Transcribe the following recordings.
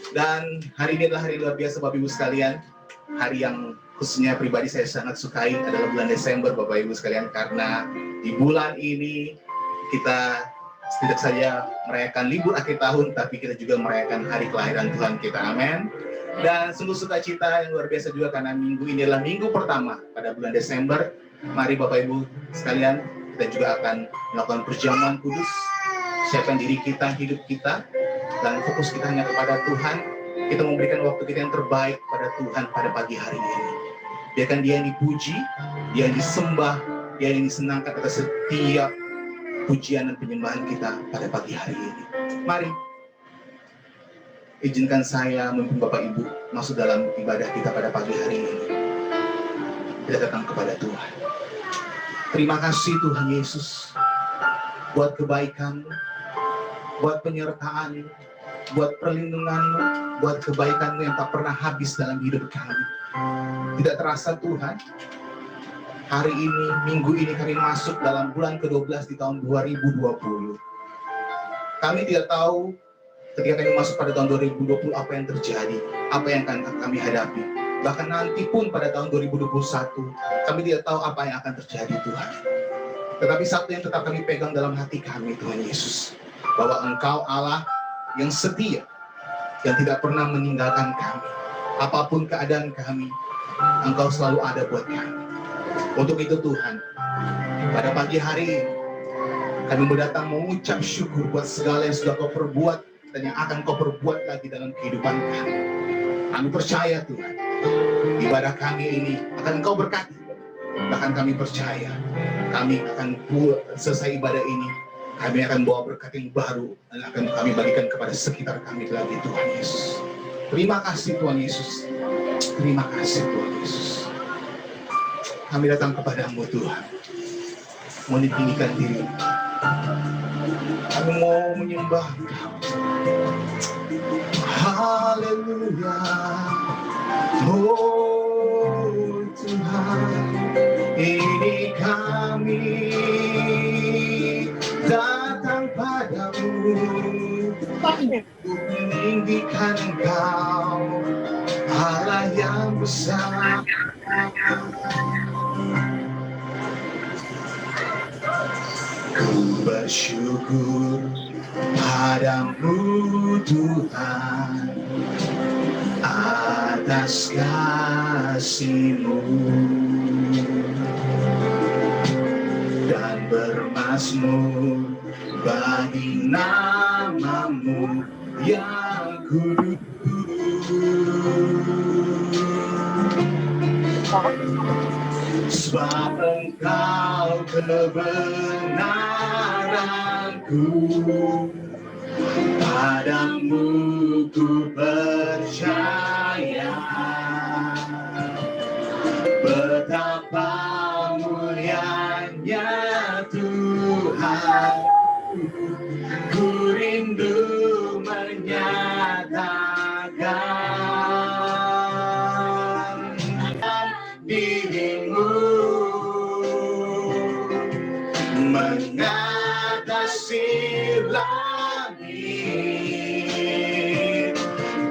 Dan hari ini adalah hari luar biasa Bapak Ibu sekalian. Hari yang khususnya pribadi saya sangat sukai adalah bulan Desember Bapak Ibu sekalian. Karena di bulan ini kita tidak saja merayakan libur akhir tahun, tapi kita juga merayakan hari kelahiran Tuhan kita. Amin. Dan sungguh sukacita yang luar biasa juga karena minggu ini adalah minggu pertama pada bulan Desember. Mari Bapak Ibu sekalian, kita juga akan melakukan perjamuan kudus, siapkan diri kita, hidup kita, dan fokus kita hanya kepada Tuhan. Kita memberikan waktu kita yang terbaik pada Tuhan pada pagi hari ini. Biarkan Dia yang dipuji, Dia yang disembah, Dia yang disenangkan atas setiap pujian dan penyembahan kita pada pagi hari ini. Mari, izinkan saya memimpin Bapak Ibu masuk dalam ibadah kita pada pagi hari ini. Kita datang kepada Tuhan. Terima kasih Tuhan Yesus buat kebaikan, buat penyertaan, buat perlindungan-Mu, buat kebaikan-Mu yang tak pernah habis dalam hidup kami. Tidak terasa Tuhan, hari ini, minggu ini kami masuk dalam bulan ke-12 di tahun 2020. Kami tidak tahu ketika kami masuk pada tahun 2020 apa yang terjadi, apa yang akan kami hadapi. Bahkan nanti pun pada tahun 2021, kami tidak tahu apa yang akan terjadi Tuhan. Tetapi satu yang tetap kami pegang dalam hati kami Tuhan Yesus, bahwa Engkau Allah yang setia, yang tidak pernah meninggalkan kami. Apapun keadaan kami, Engkau selalu ada buat kami. Untuk itu Tuhan, pada pagi hari ini, kami datang mengucap syukur buat segala yang sudah Kau perbuat dan yang akan Kau perbuat lagi dalam kehidupan kami. Kami percaya Tuhan, ibadah kami ini akan Engkau berkati. Bahkan kami percaya, kami akan selesai ibadah ini, kami akan bawa berkat yang baru dan akan kami bagikan kepada sekitar kami lagi Tuhan Yesus. Terima kasih Tuhan Yesus. Terima kasih Tuhan Yesus. Kami datang kepadamu Tuhan, mau ditinggikan diri. Kami mau menyembah Engkau. Haleluya. Oh Tuhan, ini kami datang padamu untuk meninggikan Engkau, Allah yang besar. Ku bersyukur padamu Tuhan atas kasih-Mu, dan bermazmur bagi nama-Mu yang kudus. Sebab Engkau kebenaranku, padamu ku percaya. Betapa mulianya Tuhan, ku rindu menyatakan dirimu mengatasi langit,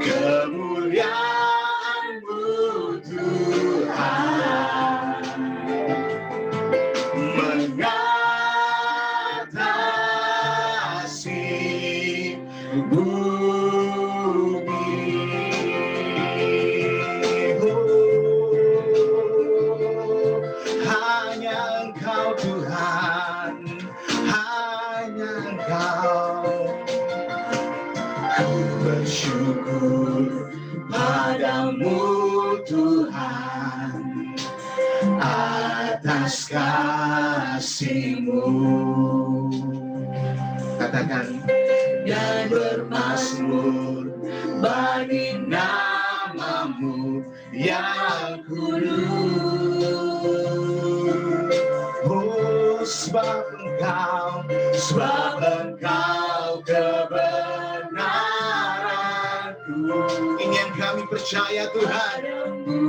kemuliaan-Mu Tuhan mengatasi bumi. Hanya Engkau Tuhan, hanya Engkau. Ku bersyukur padamu Tuhan atas kasih-Mu. Katakan, dan bermazmur bagi nama-Mu yang kudus. Oh, sebab Engkau kebenaranku. Ini yang kami percaya Tuhan. Ku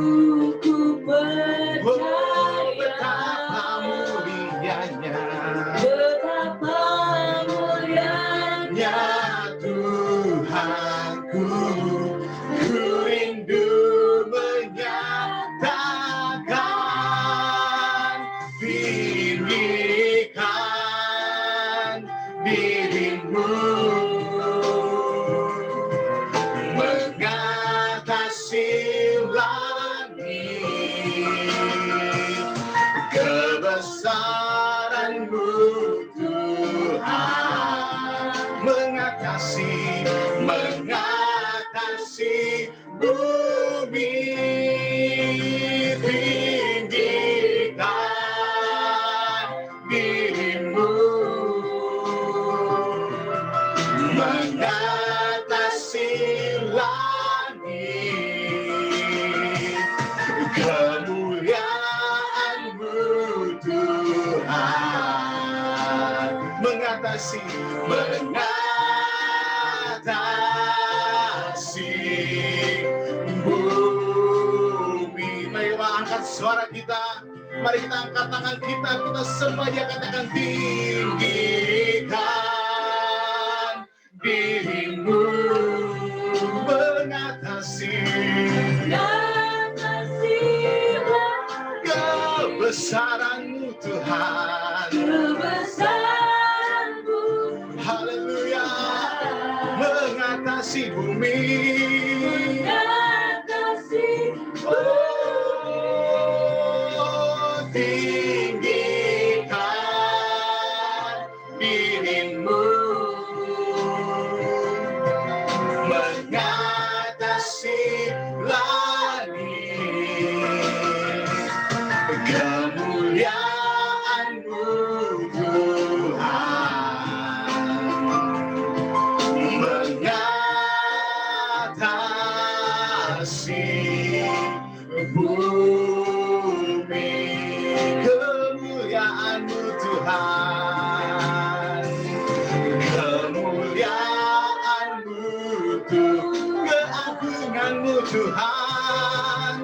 percaya, Oh, betapa mulianya, betapa mulianya ya Tuhanku. Kebesaran-Mu Tuhan mengatasi bumi, tinggikan diri-Mu, mengatasi langit, kemuliaan-Mu Tuhan mengatasi bumi. Marilah angkat suara kita, mari kita angkat tangan kita sembah, dia katakan tinggikan diri-Mu, mengatasi kebesaran-Mu Tuhan, haleluya, mengatasi bumi, oh, tinggikan diri-Mu, mengatasi langit, kemuliaan-Mu Tuhan mengatasi bumi, kemuliaan-Mu Tuhan, kemuliaan-Mu Tuhan, keagungan-Mu Tuhan,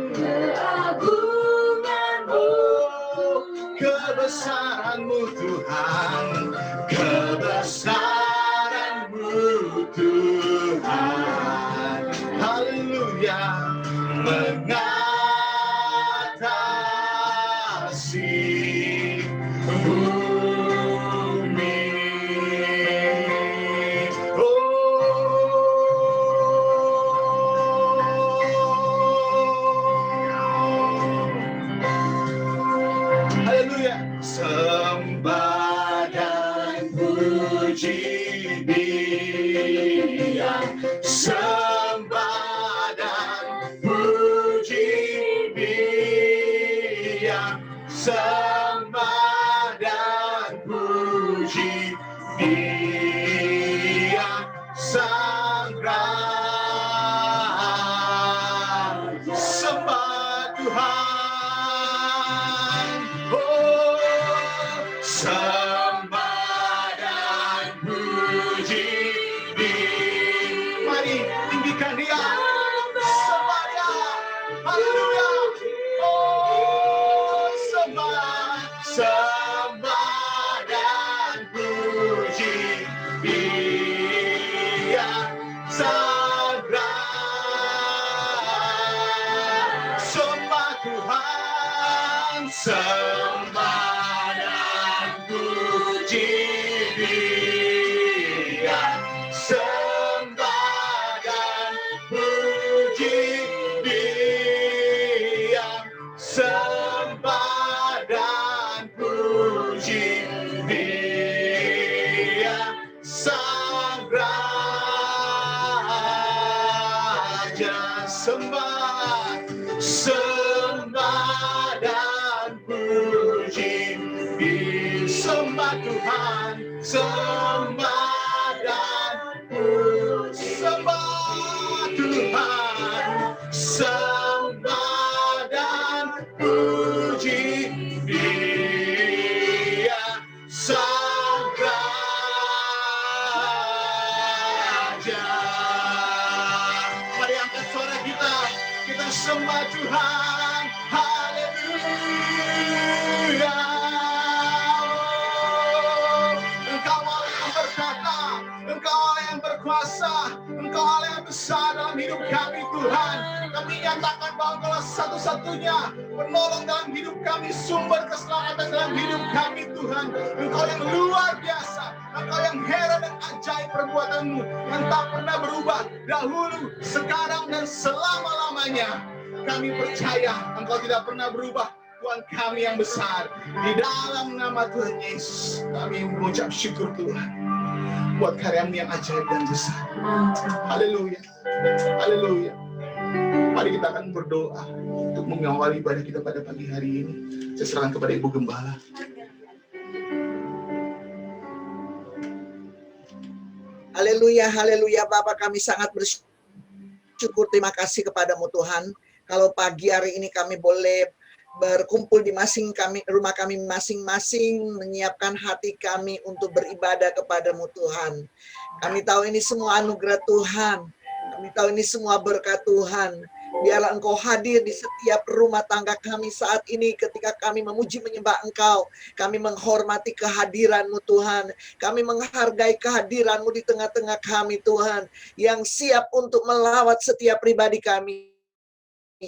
kebesaran-Mu Tuhan, kebesaran-Mu Tuhan, haleluya, mengatasi bumi. Haleluya, sembah dan puji Dia, sembah dan puji Dia, sembah dan puji Dia, Sang Raja, sembah Tuhan, oh, sembah dan puji Dia. Mari tinggikan Dia, sembah Dia, haleluya, oh, sembah dan puji Dia, Sang Raja, sembah Tuhan, sembah dan puji Dia, sembah dan puji Dia, sembah dan puji Dia, Sang Raja, sembah dan puji Dia, sembah Tuhan, sembah dan puji, sembah Tuhan, sembah dan puji Dia, Sang Raja. Mari angkat suara kita sembah Tuhan, haleluya. Engkau Allah yang berkata, Engkau Allah yang berkuasa, Engkau Allah yang besar dalam hidup kami Tuhan. Kami nyatakan bahwa Engkau satu-satunya penolong dalam hidup kami, sumber keselamatan dalam hidup kami Tuhan. Engkau yang luar biasa, Engkau yang heran dan ajaib perbuatan-Mu yang tak pernah berubah dahulu, sekarang dan selama-lamanya. kami percaya Engkau tidak pernah berubah. Tuhan kami yang besar, di dalam nama Tuhan Yesus kami mengucap syukur Tuhan buat karya-Mu yang ajaib dan besar. Haleluya, haleluya. Mari kita akan berdoa untuk mengawali ibadah kita pada pagi hari ini. Saya serahkan kepada Ibu Gembala. Haleluya, haleluya. Bapak, kami sangat bersyukur, terima kasih kepadamu Tuhan. Kalau pagi hari ini kami boleh berkumpul di rumah kami masing-masing, menyiapkan hati kami untuk beribadah kepadamu Tuhan. Kami tahu ini semua anugerah Tuhan. Kami tahu ini semua berkat Tuhan. Biarlah Engkau hadir di setiap rumah tangga kami saat ini ketika kami memuji menyembah Engkau. Kami menghormati kehadiran-Mu Tuhan. Kami menghargai kehadiran-Mu di tengah-tengah kami Tuhan. Yang siap untuk melawat setiap pribadi kami.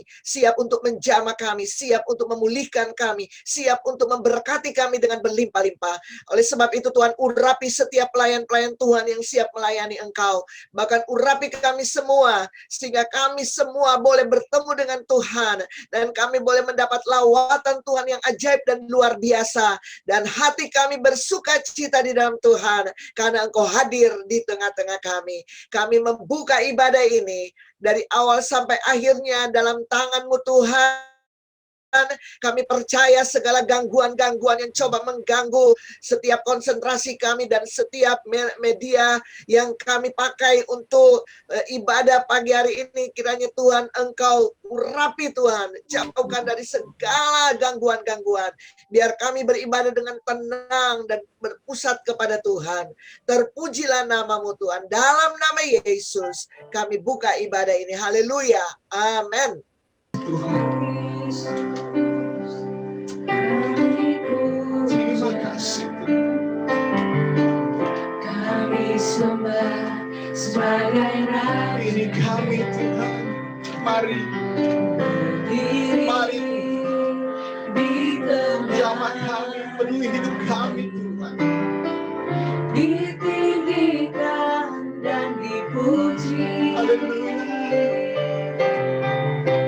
Siap untuk menjamah kami, siap untuk memulihkan kami, siap untuk memberkati kami dengan berlimpah-limpah. Oleh sebab itu Tuhan, urapi setiap pelayan-pelayan Tuhan yang siap melayani Engkau. Bahkan urapi kami semua, sehingga kami semua boleh bertemu dengan Tuhan, dan kami boleh mendapat lawatan Tuhan yang ajaib dan luar biasa. Dan hati kami bersuka cita di dalam Tuhan, karena Engkau hadir di tengah-tengah kami. Kami membuka ibadah ini, dari awal sampai akhirnya dalam tangan-Mu Tuhan. Kami percaya segala gangguan-gangguan yang coba mengganggu setiap konsentrasi kami dan setiap media yang kami pakai untuk ibadah pagi hari ini, kiranya Tuhan Engkau urapi Tuhan, jauhkan dari segala gangguan-gangguan. Biar kami beribadah dengan tenang dan berpusat kepada Tuhan. Terpujilah nama-Mu Tuhan. Dalam nama Yesus kami buka ibadah ini. Haleluya. Amin. Terima kasih. Kami sembah sebagai Raja. Ini kami Tuhan. Mari Di jamah tengah kami, penuhi hidup kami Tuhan. ditinggikan dan dipuji. Haleluya.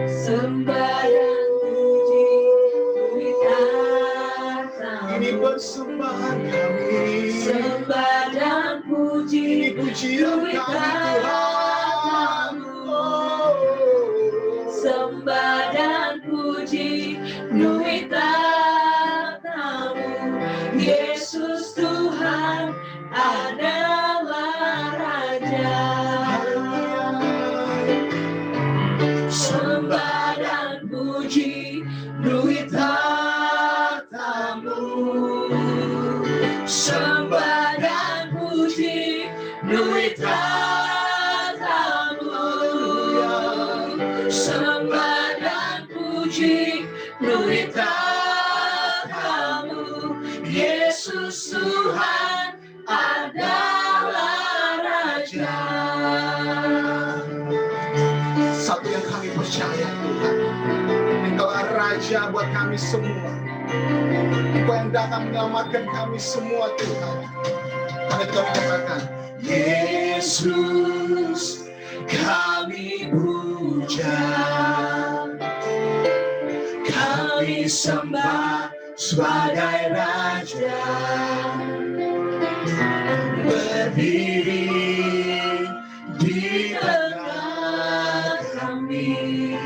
Sembah dan puji Ini persembahan kami. Sembah dan puji Ini pujian kami Tuhan. Oh. Sembah dan puji penuhi tatamu. Yesus Tuhan adalah Raja. Sembah dan puji penuhi tatamu. Sembah dan puji penuhi tatamu. Sembah dan puji penuhi tatamu. Yesus Tuhan adalah Raja. Satu yang kami percaya Tuhan, Engkau adalah Raja buat kami semua. Engkau yang datang menyelamatkan kami semua Tuhan. Karena itu kami katakan, Yesus kami puja, kami sembah sebagai Raja. Berdiri di tengah kami,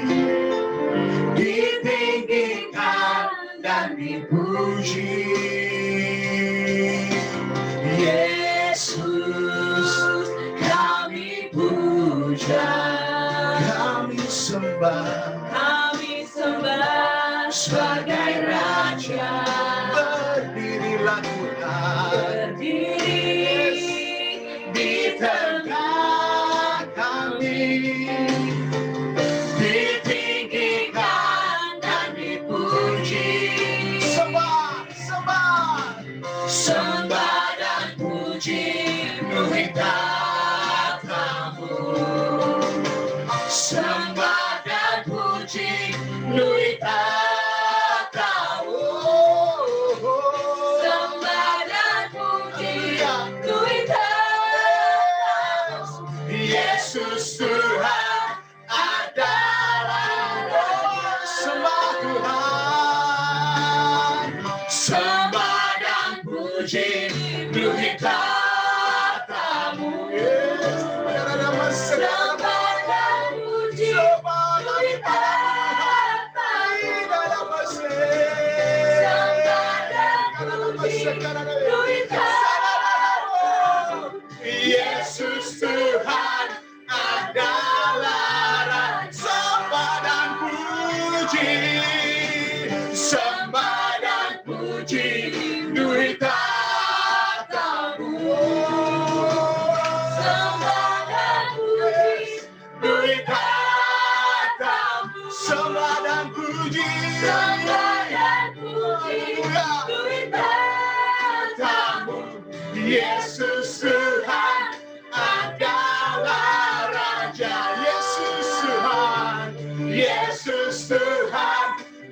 ditinggikan dan dipuji. Yesus kami puja, kami sembah sebagai Raja. Berdirilah Tuhan, berdiri di tengah kami, ditinggikan dan dipuji. Sembah dan puji penuhi tatamu. Sembah dan puji penuhi tatamu. Sembah dan puji penuhi tatamu. puji, luhur katamu. Sembah dan puji, luhur katamu. Sembah dan puji, luhur katamu. Yesus Tuhan adalah Raja. Sembah dan puji, sembah dan puji, luhur katamu. Sembah dan puji, luhur katamu. Sembah dan puji, sembah dan puji, luhur katamu. Yesus Tuhan adalah Raja. Yesus Tuhan, Yesus Tuhan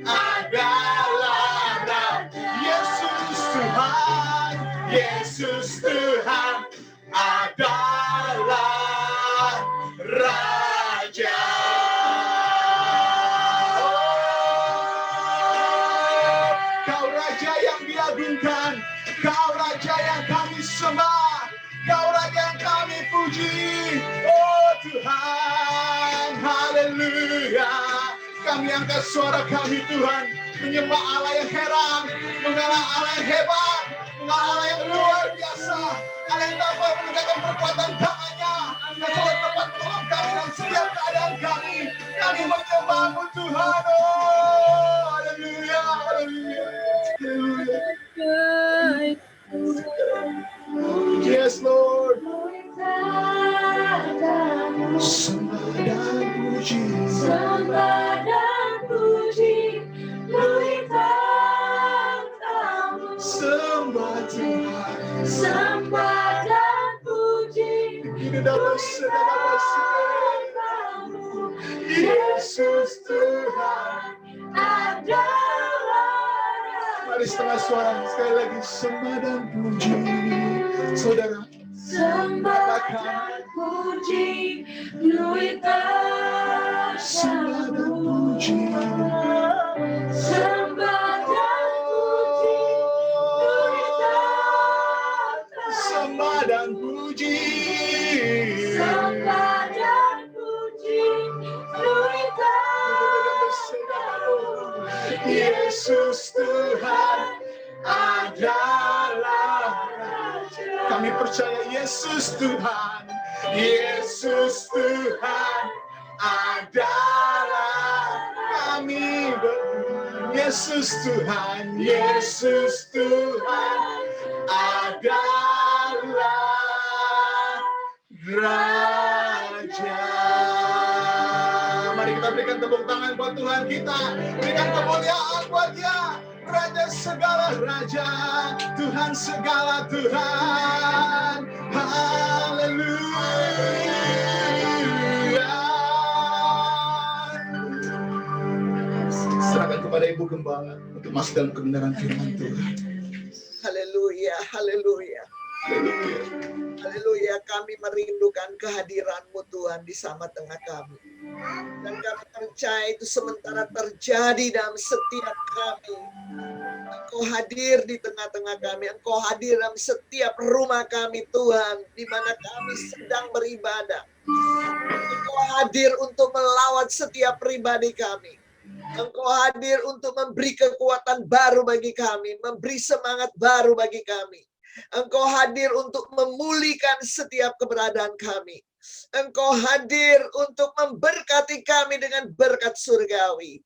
adalah Raja. Yesus Tuhan, Yesus Tuhan adalah Raja. Kau Raja yang diagungkan, Kau Raja yang kami sembah, Kau Raja yang kami puji. Oh Tuhan, haleluya. Kami angkat suara kami Tuhan, menyembah Allah yang heran, mengalah Allah yang hebat, mengalah Allah yang luar biasa, Allah yang dapat menegakkan perbuatan tangannya, dan selalu tempat tolong kami dalam setiap keadaan kami. Kami menyembah-Mu Tuhan. Oh, haleluya, haleluya, haleluya. Yes, Lord. Sembah dan puji, sembah dan puji, luhur katamu. Sembah Tuhan, sembah dan puji, luhur katamu. Yesus Tuhan adalah. Mari setengah suara sekali lagi, sembah dan puji. Saudara, sembah dan puji, luhur katamu. Sembah dan puji, sembah dan puji, luhur katamu. Sembah dan puji, sembah dan puji, luhur katamu. Yesus Tuhan adalah Raja. Kami percaya Yesus Tuhan, Yesus Tuhan adalah kami. Yesus Tuhan, Yesus Tuhan adalah Raja. Mari kita berikan tepuk tangan buat Tuhan kita, berikan kemuliaan buat Dia, Raja segala Raja, Tuhan segala Tuhan. Haleluya. Serahkan kepada Ibu Gembala untuk masuk dalam kebenaran firman Tuhan. Haleluya, haleluya. Haleluya. Haleluya, kami merindukan kehadiran-Mu Tuhan di tengah kami. Dan kami percaya itu sementara terjadi dalam setiap kami. Engkau hadir di tengah-tengah kami. Engkau hadir dalam setiap rumah kami Tuhan, di mana kami sedang beribadah. Engkau hadir untuk melawat setiap pribadi kami. Engkau hadir untuk memberi kekuatan baru bagi kami, memberi semangat baru bagi kami. Engkau hadir untuk memulihkan setiap keberadaan kami. Engkau hadir untuk memberkati kami dengan berkat surgawi.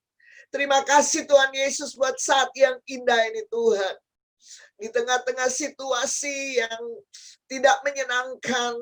Terima kasih Tuhan Yesus buat saat yang indah ini Tuhan. Di tengah-tengah situasi yang tidak menyenangkan,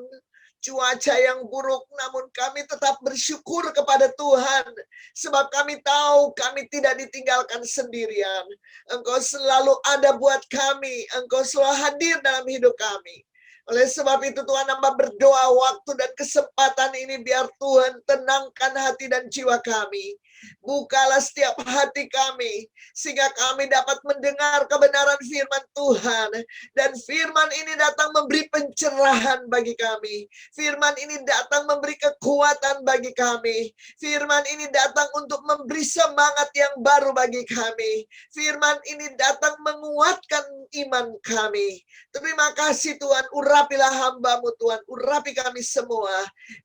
cuaca yang buruk, namun kami tetap bersyukur kepada Tuhan. Sebab kami tahu kami tidak ditinggalkan sendirian. Engkau selalu ada buat kami. Engkau selalu hadir dalam hidup kami. Oleh sebab itu Tuhan, hamba berdoa waktu dan kesempatan ini biar Tuhan tenangkan hati dan jiwa kami. Bukalah setiap hati kami, sehingga kami dapat mendengar kebenaran firman Tuhan. Dan firman ini datang memberi pencerahan bagi kami. Firman ini datang memberi kekuatan bagi kami. Firman ini datang untuk memberi semangat yang baru bagi kami. Firman ini datang menguatkan iman kami. Terima kasih Tuhan, urapilah hamba-Mu Tuhan, urapi kami semua.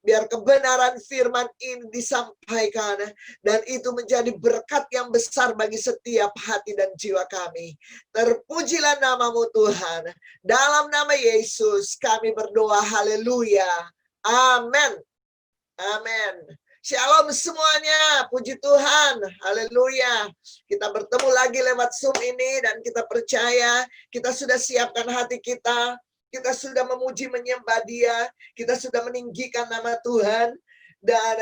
Biar kebenaran firman ini disampaikan. Dan itu menjadi berkat yang besar bagi setiap hati dan jiwa kami. Terpujilah nama-Mu Tuhan. Dalam nama Yesus kami berdoa, haleluya. Amin. Amin. Shalom semuanya, puji Tuhan, haleluya. Kita bertemu lagi lewat Zoom ini dan kita percaya kita sudah siapkan hati kita sudah memuji menyembah Dia, kita sudah meninggikan nama Tuhan, dan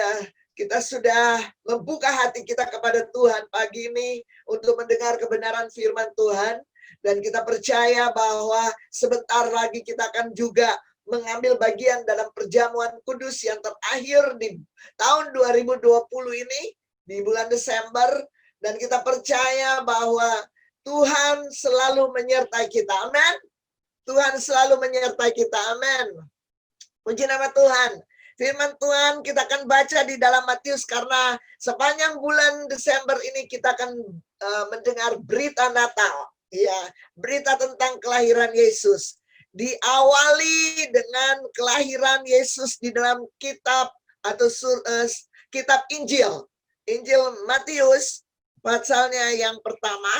kita sudah membuka hati kita kepada Tuhan pagi ini untuk mendengar kebenaran firman Tuhan, dan kita percaya bahwa sebentar lagi kita akan juga mengambil bagian dalam perjamuan kudus yang terakhir di tahun 2020 ini, di bulan Desember, dan kita percaya bahwa Tuhan selalu menyertai kita. Amin. Tuhan selalu menyertai kita. Amin. Puji nama Tuhan. Firman Tuhan kita akan baca di dalam Matius, karena sepanjang bulan Desember ini kita akan mendengar berita Natal. Ya, berita tentang kelahiran Yesus. Diawali dengan kelahiran Yesus di dalam kitab atau kitab Injil. Injil Matius pasalnya yang pertama,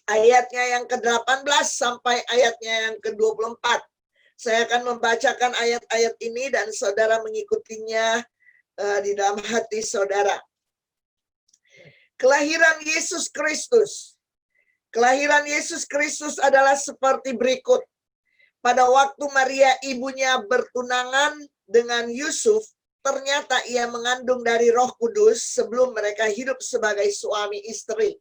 ayatnya yang ke-18 sampai ayatnya yang ke-24. Saya akan membacakan ayat-ayat ini dan saudara mengikutinya di dalam hati saudara. Kelahiran Yesus Kristus. Kelahiran Yesus Kristus adalah seperti berikut. Pada waktu Maria ibunya bertunangan dengan Yusuf, ternyata ia mengandung dari Roh Kudus sebelum mereka hidup sebagai suami istri.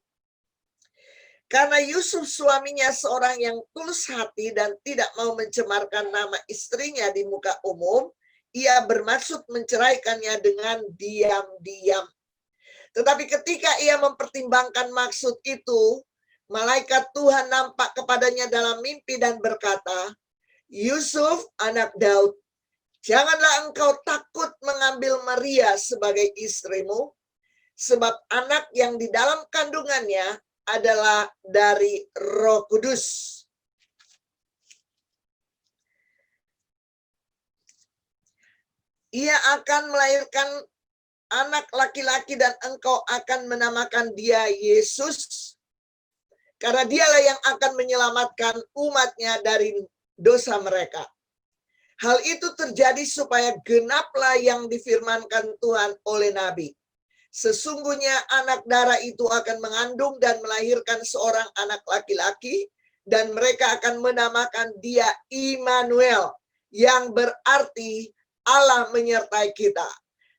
Karena Yusuf suaminya seorang yang tulus hati dan tidak mau mencemarkan nama istrinya di muka umum, ia bermaksud menceraikannya dengan diam-diam. Tetapi ketika ia mempertimbangkan maksud itu, malaikat Tuhan nampak kepadanya dalam mimpi dan berkata, Yusuf, anak Daud, janganlah engkau takut mengambil Maria sebagai istrimu, sebab anak yang di dalam kandungannya adalah dari Roh Kudus. Ia akan melahirkan anak laki-laki dan engkau akan menamakan dia Yesus, karena dialah yang akan menyelamatkan umatnya dari dosa mereka. Hal itu terjadi supaya genaplah yang difirmankan Tuhan oleh Nabi. Sesungguhnya anak darah itu akan mengandung dan melahirkan seorang anak laki-laki, dan mereka akan menamakan dia Immanuel, yang berarti Allah menyertai kita.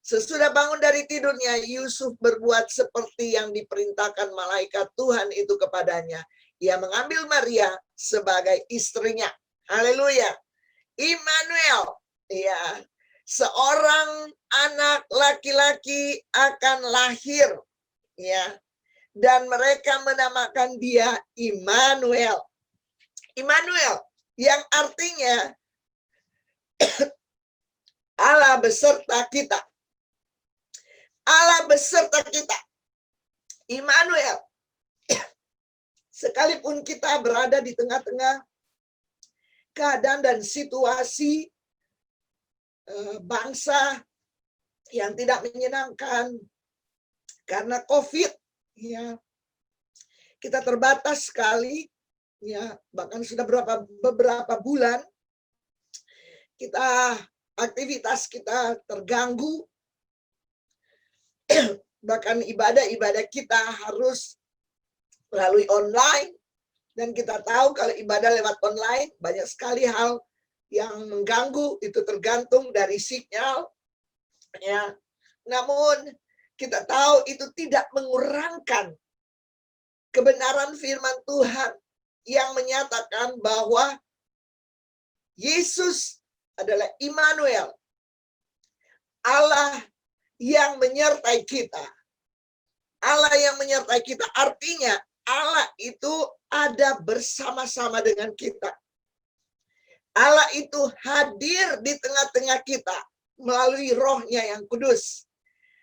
Sesudah bangun dari tidurnya, Yusuf berbuat seperti yang diperintahkan malaikat Tuhan itu kepadanya. Ia mengambil Maria sebagai istrinya. Haleluya. Immanuel, ya, seorang anak laki-laki akan lahir, ya, dan mereka menamakan dia Immanuel. Immanuel yang artinya Allah beserta kita. Allah beserta kita. Immanuel. Sekalipun kita berada di tengah-tengah keadaan dan situasi bangsa yang tidak menyenangkan karena COVID, ya, kita terbatas sekali, ya, bahkan sudah beberapa bulan kita aktivitas kita terganggu, bahkan ibadah-ibadah kita harus melalui online. Dan kita tahu kalau ibadah lewat online, banyak sekali hal yang mengganggu, itu tergantung dari sinyal. Ya. Namun kita tahu itu tidak mengurangkan kebenaran firman Tuhan yang menyatakan bahwa Yesus adalah Immanuel, Allah yang menyertai kita. Allah yang menyertai kita artinya Allah itu ada bersama-sama dengan kita. Allah itu hadir di tengah-tengah kita melalui Roh-Nya yang kudus.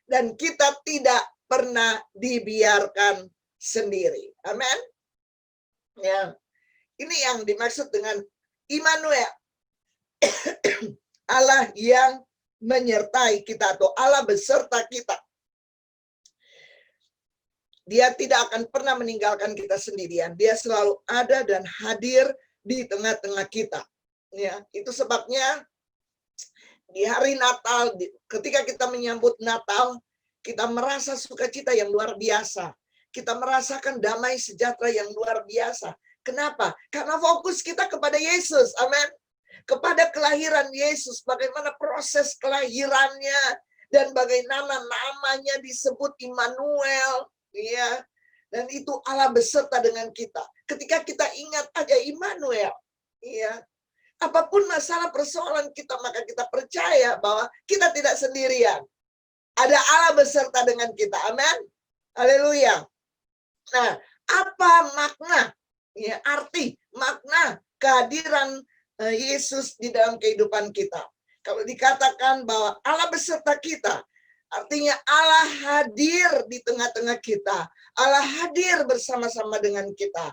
Dan kita tidak pernah dibiarkan sendiri. Amin. Ya. Ini yang dimaksud dengan Immanuel. Allah yang menyertai kita atau Allah beserta kita. Dia tidak akan pernah meninggalkan kita sendirian. Dia selalu ada dan hadir di tengah-tengah kita. Ya, itu sebabnya di hari Natal, ketika kita menyambut Natal, kita merasa sukacita yang luar biasa. Kita merasakan damai sejahtera yang luar biasa. Kenapa? Karena fokus kita kepada Yesus. Amin. Kepada kelahiran Yesus, bagaimana proses kelahirannya dan bagaimana namanya disebut Immanuel. Ya, dan itu Allah beserta dengan kita. Ketika kita ingat aja Immanuel, ya, apapun masalah persoalan kita, maka kita percaya bahwa kita tidak sendirian. Ada Allah beserta dengan kita. Amin. Haleluya. Nah, apa makna, ya, arti, makna kehadiran Yesus di dalam kehidupan kita? Kalau dikatakan bahwa Allah beserta kita, artinya Allah hadir di tengah-tengah kita. Allah hadir bersama-sama dengan kita.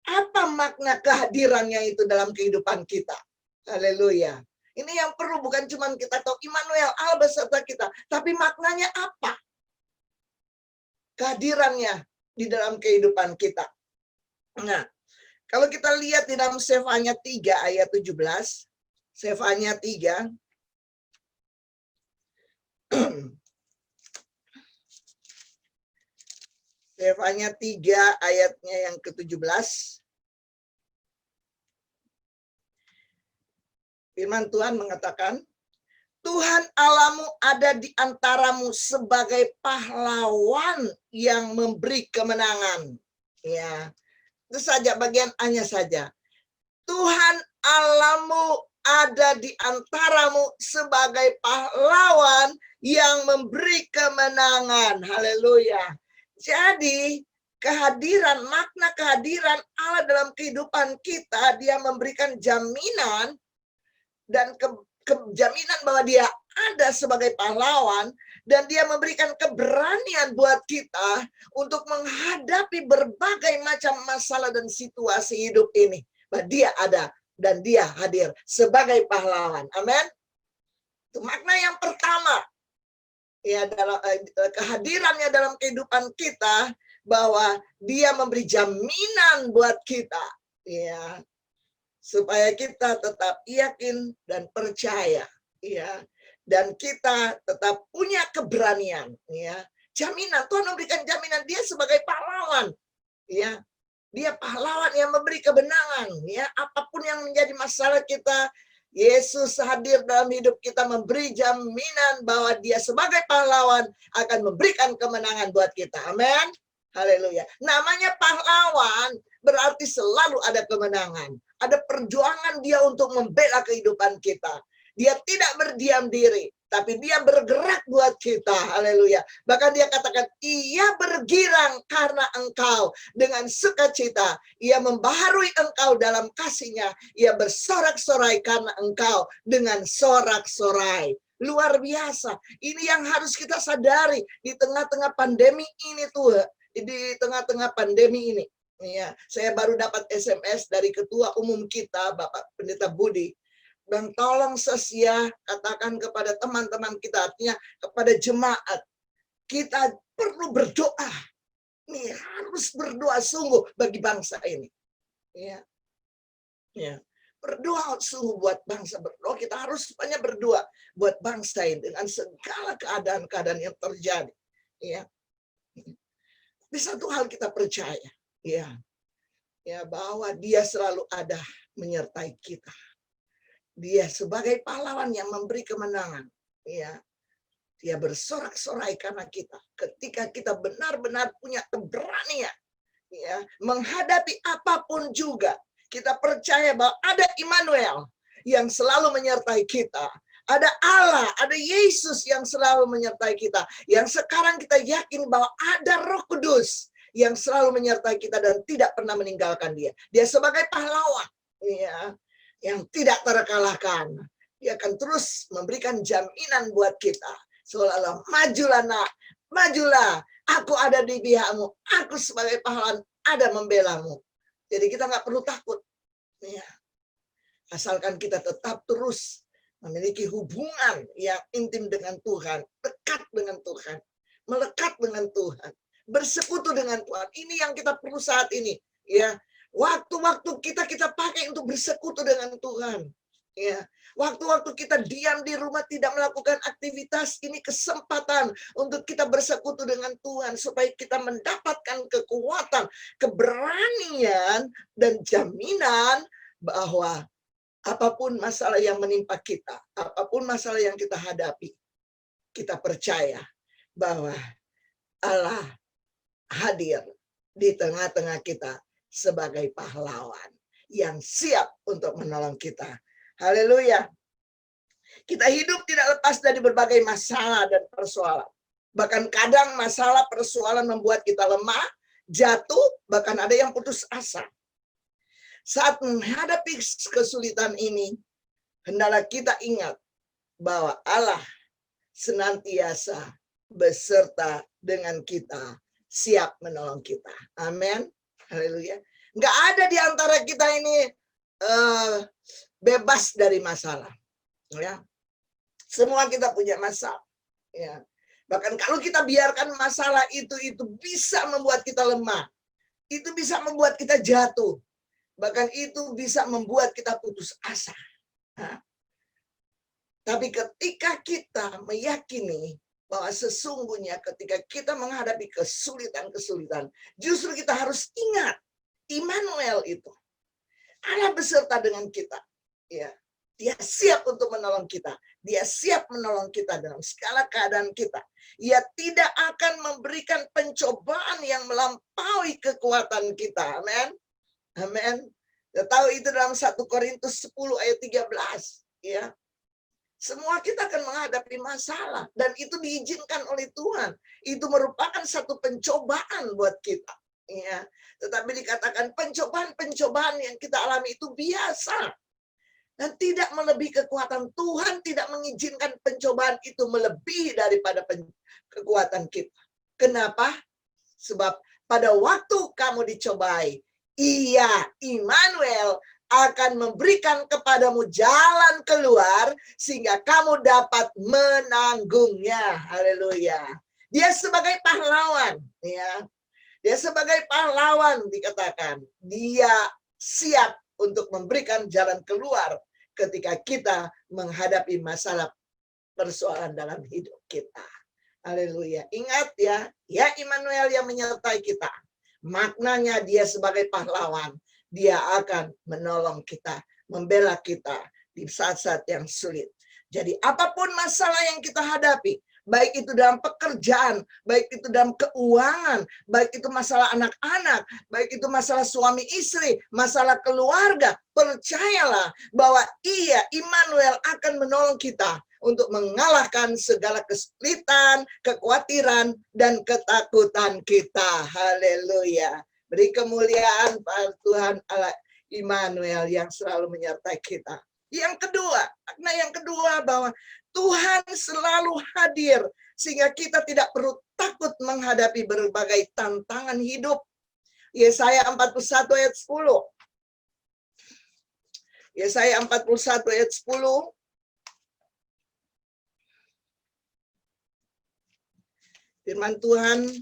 Apa makna kehadirannya itu dalam kehidupan kita? Haleluya. Ini yang perlu, bukan cuma kita tahu Immanuel, Allah beserta kita. Tapi maknanya apa? Kehadirannya di dalam kehidupan kita. Nah, kalau kita lihat di dalam Sefanya 3 ayat 17. Sefanya 3. Sefanya 3 ayatnya yang ke-17. Firman Tuhan mengatakan, Tuhan Allahmu ada di antaramu sebagai pahlawan yang memberi kemenangan. Ya, itu saja bagian A-nya saja. Tuhan Allahmu ada di antaramu sebagai pahlawan yang memberi kemenangan. Haleluya. Jadi kehadiran, makna kehadiran Allah dalam kehidupan kita, dia memberikan jaminan dan jaminan bahwa dia ada sebagai pahlawan, dan dia memberikan keberanian buat kita untuk menghadapi berbagai macam masalah dan situasi hidup ini. Bahwa dia ada dan dia hadir sebagai pahlawan. Amin. Itu makna yang pertama. Ya, dalam kehadirannya dalam kehidupan kita, bahwa dia memberi jaminan buat kita, ya, supaya kita tetap yakin dan percaya, ya, dan kita tetap punya keberanian, ya. Jaminan, Tuhan memberikan jaminan dia sebagai pahlawan, ya. Dia pahlawan yang memberi kebenangan, ya. Apapun yang menjadi masalah kita, Yesus hadir dalam hidup kita, memberi jaminan bahwa dia sebagai pahlawan akan memberikan kemenangan buat kita. Amin. Haleluya. Namanya pahlawan berarti selalu ada kemenangan. Ada perjuangan dia untuk membela kehidupan kita. Dia tidak berdiam diri, tapi dia bergerak buat kita. Haleluya. Bahkan dia katakan, ia bergirang karena engkau. Dengan sukacita, ia membaharui engkau dalam kasihnya. Ia bersorak-sorai karena engkau dengan sorak-sorai. Luar biasa. Ini yang harus kita sadari di tengah-tengah pandemi ini tuh. Di tengah-tengah pandemi ini. Ya, saya baru dapat SMS dari Ketua Umum kita, Bapak Pendeta Budi. Dan tolong sesia katakan kepada teman-teman kita, artinya kepada jemaat, kita perlu berdoa. Nih, harus berdoa sungguh bagi bangsa ini. Ya. Ya. Berdoa sungguh buat bangsa. Berdoa, kita harus banyak berdoa buat bangsa ini dengan segala keadaan-keadaan yang terjadi. Ya. Di satu hal kita percaya, ya. Ya, bahwa dia selalu ada menyertai kita. Dia sebagai pahlawan yang memberi kemenangan, ya. Dia bersorak-sorai karena kita. Ketika kita benar-benar punya keberanian, ya, menghadapi apapun juga, kita percaya bahwa ada Immanuel yang selalu menyertai kita. Ada Allah, ada Yesus yang selalu menyertai kita. Yang sekarang kita yakin bahwa ada Roh Kudus yang selalu menyertai kita dan tidak pernah meninggalkan dia. Dia sebagai pahlawan, ya, yang tidak terkalahkan. Dia akan terus memberikan jaminan buat kita. Seolah-olah, majulah nak, majulah. Aku ada di pihakmu. Aku sebagai pahlawan ada membelamu. Jadi kita nggak perlu takut. Ya. Asalkan kita tetap terus memiliki hubungan yang intim dengan Tuhan, dekat dengan Tuhan, melekat dengan Tuhan, bersekutu dengan Tuhan. Ini yang kita perlu saat ini. Ya, waktu-waktu kita pakai untuk bersekutu dengan Tuhan. Ya, waktu-waktu kita diam di rumah tidak melakukan aktivitas, ini kesempatan untuk kita bersekutu dengan Tuhan supaya kita mendapatkan kekuatan, keberanian dan jaminan bahwa apapun masalah yang menimpa kita, apapun masalah yang kita hadapi, kita percaya bahwa Allah hadir di tengah-tengah kita sebagai pahlawan yang siap untuk menolong kita. Haleluya. Kita hidup tidak lepas dari berbagai masalah dan persoalan. Bahkan kadang masalah persoalan membuat kita lemah, jatuh, bahkan ada yang putus asa. Saat menghadapi kesulitan ini, hendaklah kita ingat bahwa Allah senantiasa beserta dengan kita, siap menolong kita. Amin. Haleluya. Nggak ada di antara kita ini bebas dari masalah. Ya. Semua kita punya masalah. Ya. Bahkan kalau kita biarkan masalah itu bisa membuat kita lemah. Itu bisa membuat kita jatuh. Bahkan itu bisa membuat kita putus asa. Nah, tapi ketika kita meyakini bahwa sesungguhnya ketika kita menghadapi kesulitan-kesulitan, justru kita harus ingat Immanuel itu. Allah beserta dengan kita. Ya, dia siap untuk menolong kita. Dia siap menolong kita dalam segala keadaan kita. Ia tidak akan memberikan pencobaan yang melampaui kekuatan kita. Amin. Amin. Kita tahu itu dalam 1 Korintus 10 ayat 13. Ya. Semua kita akan menghadapi masalah. Dan itu diizinkan oleh Tuhan. Itu merupakan satu pencobaan buat kita. Ya. Tetapi dikatakan pencobaan-pencobaan yang kita alami itu biasa. Dan tidak melebihi kekuatan Tuhan, tidak mengizinkan pencobaan itu melebihi daripada kekuatan kita. Kenapa? Sebab pada waktu kamu dicobai, Ia, Immanuel, akan memberikan kepadamu jalan keluar sehingga kamu dapat menanggungnya. Haleluya. Dia sebagai pahlawan, ya. Dia sebagai pahlawan dikatakan, dia siap untuk memberikan jalan keluar ketika kita menghadapi masalah persoalan dalam hidup kita. Haleluya. Ingat ya, ya Immanuel yang menyertai kita. Maknanya dia sebagai pahlawan. Dia akan menolong kita, membela kita di saat-saat yang sulit. Jadi apapun masalah yang kita hadapi, baik itu dalam pekerjaan, baik itu dalam keuangan, baik itu masalah anak-anak, baik itu masalah suami istri, masalah keluarga, percayalah bahwa Ia, Immanuel, akan menolong kita untuk mengalahkan segala kesulitan, kekhawatiran, dan ketakutan kita. Haleluya. Beri kemuliaan pada Tuhan Allah Immanuel yang selalu menyertai kita. Yang kedua bahwa Tuhan selalu hadir sehingga kita tidak perlu takut menghadapi berbagai tantangan hidup. Yesaya 41 ayat 10. Yesaya 41 ayat 10. Firman Tuhan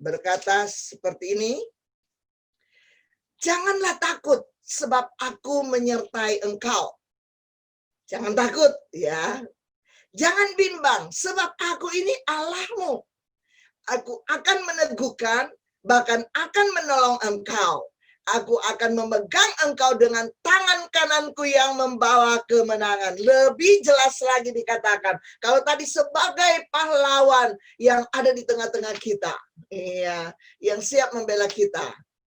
berkata seperti ini. Janganlah takut sebab aku menyertai engkau. Jangan takut ya. Jangan bimbang sebab aku ini Allahmu. Aku akan meneguhkan, bahkan akan menolong engkau. Aku akan memegang engkau dengan tangan kananku yang membawa kemenangan. Lebih jelas lagi dikatakan, kalau tadi sebagai pahlawan yang ada di tengah-tengah kita, iya, yang siap membela kita.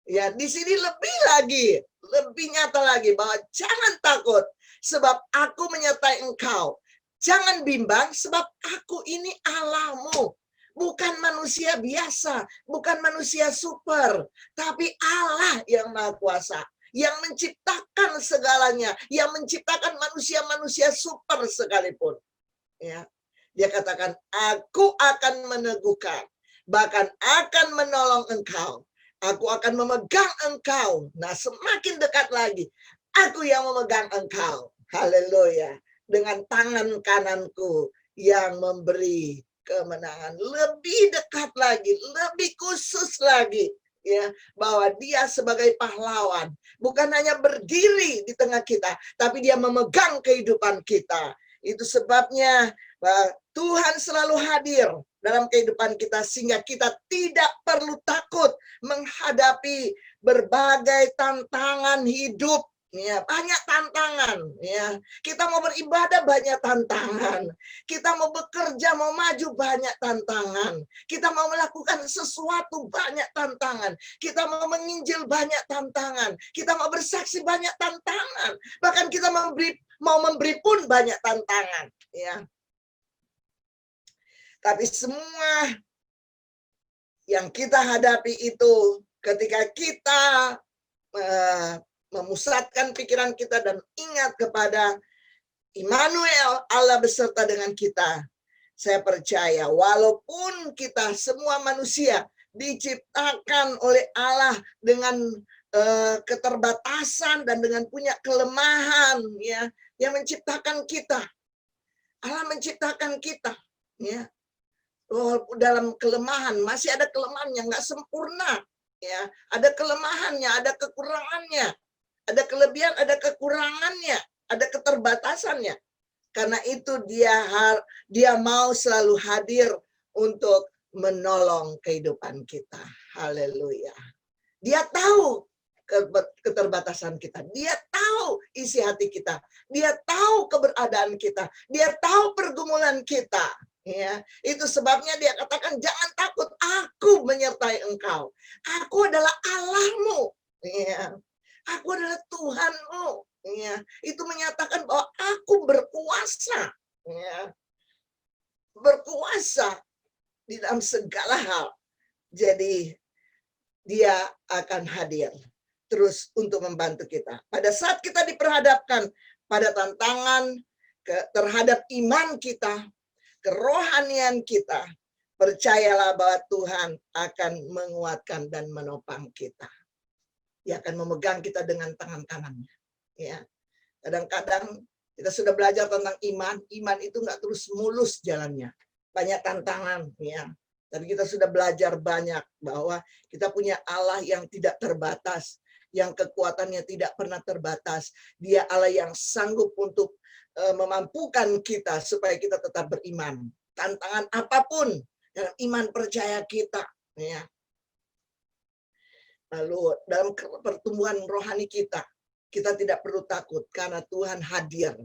Ya, di sini lebih nyata lagi bahwa jangan takut sebab aku menyertai engkau. Jangan bimbang sebab aku ini Allahmu. Bukan manusia biasa, bukan manusia super, tapi Allah yang Maha Kuasa, yang menciptakan segalanya, yang menciptakan manusia-manusia super sekalipun. Ya, dia katakan, aku akan meneguhkan, bahkan akan menolong engkau. Aku akan memegang engkau. Nah, semakin dekat lagi, aku yang memegang engkau. Haleluya. Dengan tangan kananku yang memberi kemenangan. Lebih dekat lagi, lebih khusus lagi. Ya, bahwa dia sebagai pahlawan bukan hanya berdiri di tengah kita, tapi dia memegang kehidupan kita. Itu sebabnya Tuhan selalu hadir dalam kehidupan kita sehingga kita tidak perlu takut menghadapi berbagai tantangan hidup. Ya, banyak tantangan. Ya, kita mau beribadah banyak tantangan. Kita mau bekerja, mau maju banyak tantangan. Kita mau melakukan sesuatu banyak tantangan. Kita mau menginjil banyak tantangan. Kita mau bersaksi banyak tantangan. Bahkan kita mau memberi pun banyak tantangan. Ya. Tapi semua yang kita hadapi itu ketika kita memusatkan pikiran kita dan ingat kepada Immanuel, Allah beserta dengan kita. Saya percaya walaupun kita semua manusia diciptakan oleh Allah dengan keterbatasan dan dengan punya kelemahan, ya, yang menciptakan kita. Allah menciptakan kita, ya. Dalam kelemahan, masih ada kelemahan yang nggak sempurna, ya. Ada kelemahannya, ada kekurangannya. Ada kelebihan, ada kekurangannya, ada keterbatasannya. Karena itu dia mau selalu hadir untuk menolong kehidupan kita. Haleluya. Dia tahu keterbatasan kita. Dia tahu isi hati kita. Dia tahu keberadaan kita. Dia tahu pergumulan kita. Ya, itu sebabnya dia katakan jangan takut, aku menyertai engkau. Aku adalah Allahmu. Ya. Aku adalah Tuhanmu. Ya, itu menyatakan bahwa aku berkuasa. Ya, berkuasa di dalam segala hal. Jadi dia akan hadir terus untuk membantu kita. Pada saat kita diperhadapkan pada tantangan terhadap iman kita, kerohanian kita, percayalah bahwa Tuhan akan menguatkan dan menopang kita. Dia akan memegang kita dengan tangan kanannya. Ya, kadang-kadang kita sudah belajar tentang iman. Iman itu nggak terus mulus jalannya, banyak tantangan. Ya, tapi kita sudah belajar banyak bahwa kita punya Allah yang tidak terbatas, yang kekuatannya tidak pernah terbatas. Dia Allah yang sanggup untuk memampukan kita supaya kita tetap beriman. Tantangan apapun dalam iman percaya kita. Ya. Lalu dalam pertumbuhan rohani kita tidak perlu takut karena Tuhan hadir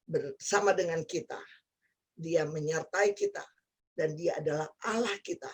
bersama dengan kita. Dia menyertai kita dan dia adalah Allah kita.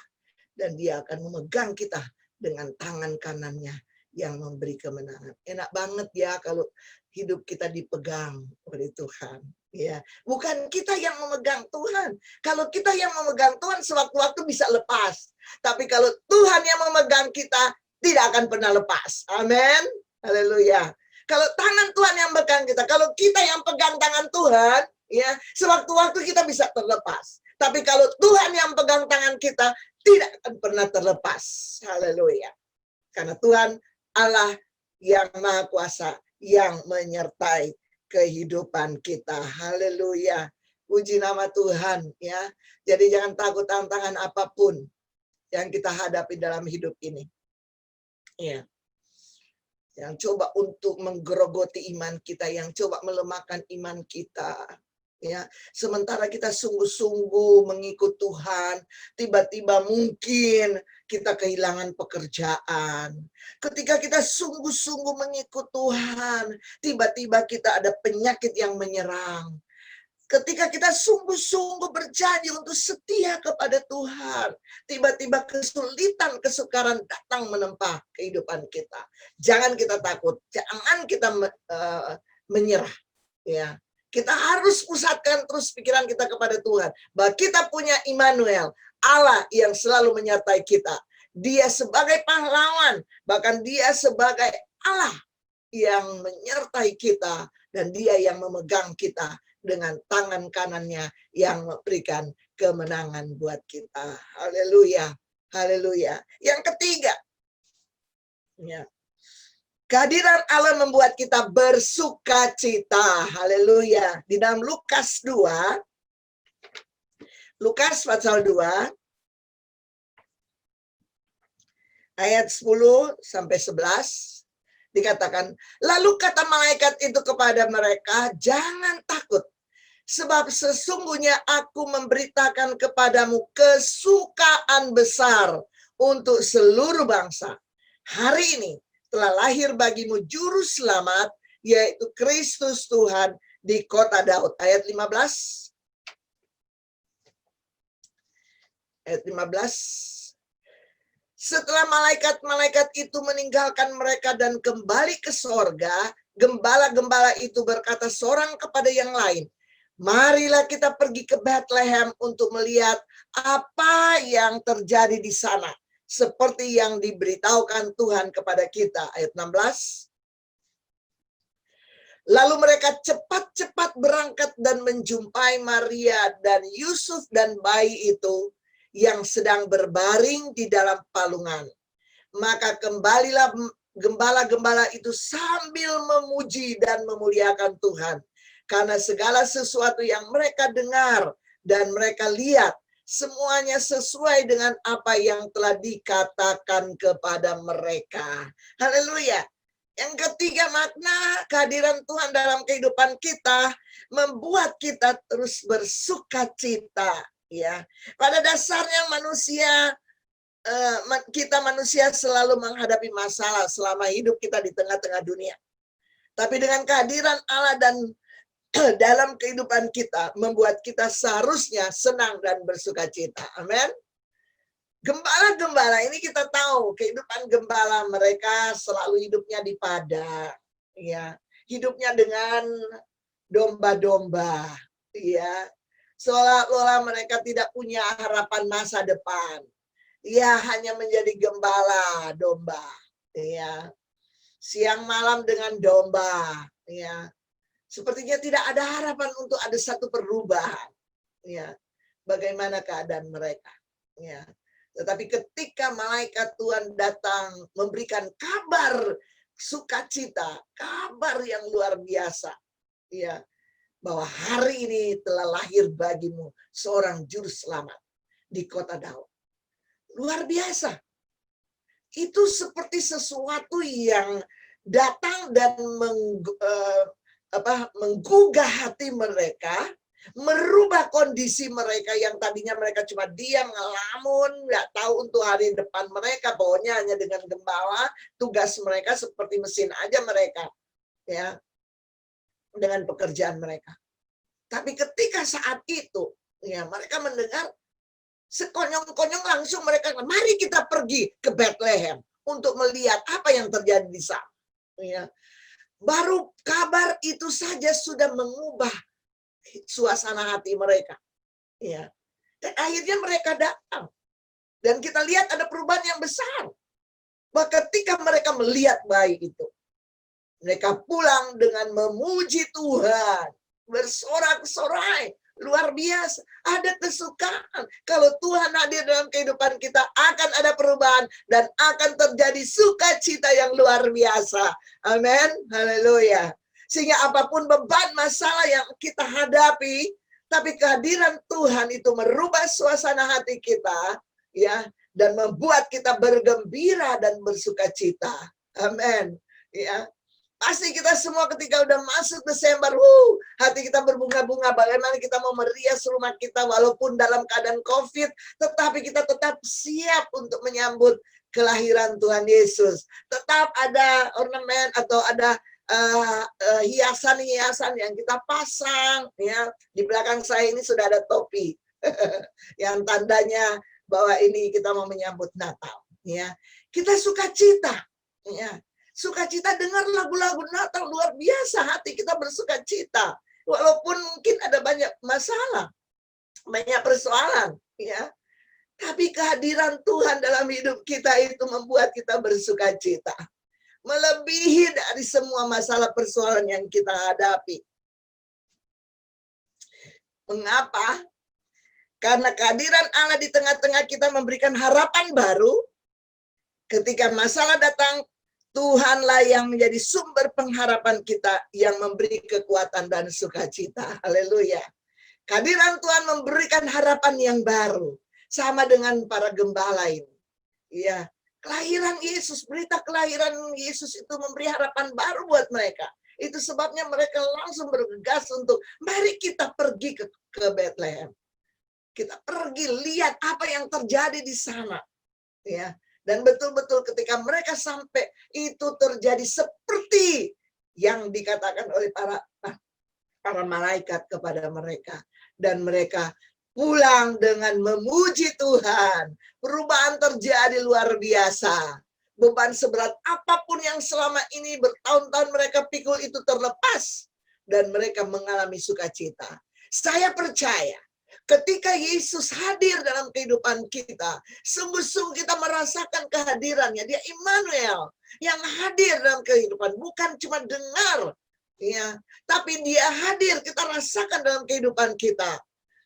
Dan dia akan memegang kita dengan tangan kanannya yang memberi kemenangan. Enak banget ya kalau hidup kita dipegang oleh Tuhan. Ya, bukan kita yang memegang Tuhan. Kalau kita yang memegang Tuhan, sewaktu-waktu bisa lepas. Tapi kalau Tuhan yang memegang kita, tidak akan pernah lepas. Amin. Haleluya. Kalau tangan Tuhan yang pegang kita, kalau kita yang pegang tangan Tuhan, ya, sewaktu-waktu kita bisa terlepas. Tapi kalau Tuhan yang pegang tangan kita, tidak akan pernah terlepas. Haleluya. Karena Tuhan Allah yang Maha Kuasa, yang menyertai kehidupan kita. Haleluya. Puji nama Tuhan, ya. Jadi jangan takut tantangan apapun yang kita hadapi dalam hidup ini. Ya, yang coba untuk menggerogoti iman kita, yang coba melemahkan iman kita. Ya, sementara kita sungguh-sungguh mengikut Tuhan, tiba-tiba mungkin kita kehilangan pekerjaan. Ketika kita sungguh-sungguh mengikut Tuhan, tiba-tiba kita ada penyakit yang menyerang. Ketika kita sungguh-sungguh berjanji untuk setia kepada Tuhan, tiba-tiba kesulitan, kesukaran datang menempa kehidupan kita. Jangan kita takut, jangan kita menyerah. Ya, Kita harus pusatkan terus pikiran kita kepada Tuhan. Bahwa kita punya Immanuel, Allah yang selalu menyertai kita. Dia sebagai pahlawan, bahkan dia sebagai Allah yang menyertai kita. Dan dia yang memegang kita dengan tangan kanannya yang memberikan kemenangan buat kita. Haleluya, haleluya. Yang ketiga, ya, kehadiran Allah membuat kita bersuka cita. Haleluya. Di dalam Lukas 2, Lukas pasal 2, ayat 10 sampai 11, dikatakan, lalu kata malaikat itu kepada mereka, jangan takut, sebab sesungguhnya aku memberitakan kepadamu kesukaan besar untuk seluruh bangsa. Hari ini telah lahir bagimu juru selamat, yaitu Kristus Tuhan di kota Daud. Ayat 15. Ayat 15. Setelah malaikat-malaikat itu meninggalkan mereka dan kembali ke sorga, gembala-gembala itu berkata seorang kepada yang lain, marilah kita pergi ke Bethlehem untuk melihat apa yang terjadi di sana, seperti yang diberitahukan Tuhan kepada kita. Ayat 16. Lalu mereka cepat-cepat berangkat dan menjumpai Maria dan Yusuf dan bayi itu yang sedang berbaring di dalam palungan. Maka kembalilah gembala-gembala itu sambil memuji dan memuliakan Tuhan. Karena segala sesuatu yang mereka dengar dan mereka lihat, semuanya sesuai dengan apa yang telah dikatakan kepada mereka. Haleluya. Yang ketiga, makna kehadiran Tuhan dalam kehidupan kita membuat kita terus bersuka cita. Ya, pada dasarnya kita manusia selalu menghadapi masalah selama hidup kita di tengah-tengah dunia. Tapi dengan kehadiran Allah dan dalam kehidupan kita membuat kita seharusnya senang dan bersuka cita. Amin. Gembala-gembala ini kita tahu kehidupan gembala, mereka selalu hidupnya di padang, ya, hidupnya dengan domba-domba, ya. Seolah-olah mereka tidak punya harapan masa depan. Ya, hanya menjadi gembala domba. Ya. Siang malam dengan domba. Ya. Sepertinya tidak ada harapan untuk ada satu perubahan. Ya. Bagaimana keadaan mereka. Ya. Tetapi ketika malaikat Tuhan datang memberikan kabar sukacita, kabar yang luar biasa. Ya. Bahwa hari ini telah lahir bagimu seorang juru selamat di kota Daud. Luar biasa. Itu seperti sesuatu yang datang dan menggugah hati mereka, merubah kondisi mereka yang tadinya mereka cuma diam, ngelamun, nggak tahu untuk hari depan mereka. Pokoknya hanya dengan gembala, tugas mereka seperti mesin aja mereka. Ya. Dengan pekerjaan mereka. Tapi ketika saat itu, ya, mereka mendengar sekonyong-konyong langsung mereka, mari kita pergi ke Bethlehem untuk melihat apa yang terjadi di sana. Ya. Baru kabar itu saja sudah mengubah suasana hati mereka. Ya. Dan akhirnya mereka datang. Dan kita lihat ada perubahan yang besar. Bahwa ketika mereka melihat bayi itu, mereka pulang dengan memuji Tuhan, bersorak-sorai, luar biasa. Ada kesukaan. Kalau Tuhan hadir dalam kehidupan kita, akan ada perubahan dan akan terjadi sukacita yang luar biasa. Amin. Haleluya. Sehingga apapun beban masalah yang kita hadapi, tapi kehadiran Tuhan itu merubah suasana hati kita, ya, dan membuat kita bergembira dan bersukacita. Amin. Ya. Pasti kita semua ketika udah masuk Desember, hati kita berbunga-bunga. Bagaimana kita mau merias rumah kita walaupun dalam keadaan COVID, tetapi kita tetap siap untuk menyambut kelahiran Tuhan Yesus. Tetap ada ornamen atau ada hiasan-hiasan yang kita pasang. Ya, di belakang saya ini sudah ada topi yang tandanya bahwa ini kita mau menyambut Natal. Ya, kita sukacita. Ya. Sukacita dengar lagu-lagu Natal luar biasa, hati kita bersukacita. Walaupun mungkin ada banyak masalah, banyak persoalan, ya. Tapi kehadiran Tuhan dalam hidup kita itu membuat kita bersukacita. Melebihi dari semua masalah persoalan yang kita hadapi. Mengapa? Karena kehadiran Allah di tengah-tengah kita memberikan harapan baru. Ketika masalah datang, Tuhanlah yang menjadi sumber pengharapan kita, yang memberi kekuatan dan sukacita. Haleluya. Kehadiran Tuhan memberikan harapan yang baru. Sama dengan para gembala ini. Ya, kelahiran Yesus, berita kelahiran Yesus itu memberi harapan baru buat mereka. Itu sebabnya mereka langsung bergegas untuk mari kita pergi ke Bethlehem. Kita pergi lihat apa yang terjadi di sana. Ya. Dan betul-betul ketika mereka sampai, itu terjadi seperti yang dikatakan oleh para malaikat kepada mereka. Dan mereka pulang dengan memuji Tuhan. Perubahan terjadi luar biasa. Beban seberat apapun yang selama ini bertahun-tahun mereka pikul itu terlepas. Dan mereka mengalami sukacita. Saya percaya, ketika Yesus hadir dalam kehidupan kita, sungguh-sungguh kita merasakan kehadirannya. Dia Immanuel yang hadir dalam kehidupan, bukan cuma dengar, ya, tapi dia hadir, kita rasakan dalam kehidupan kita.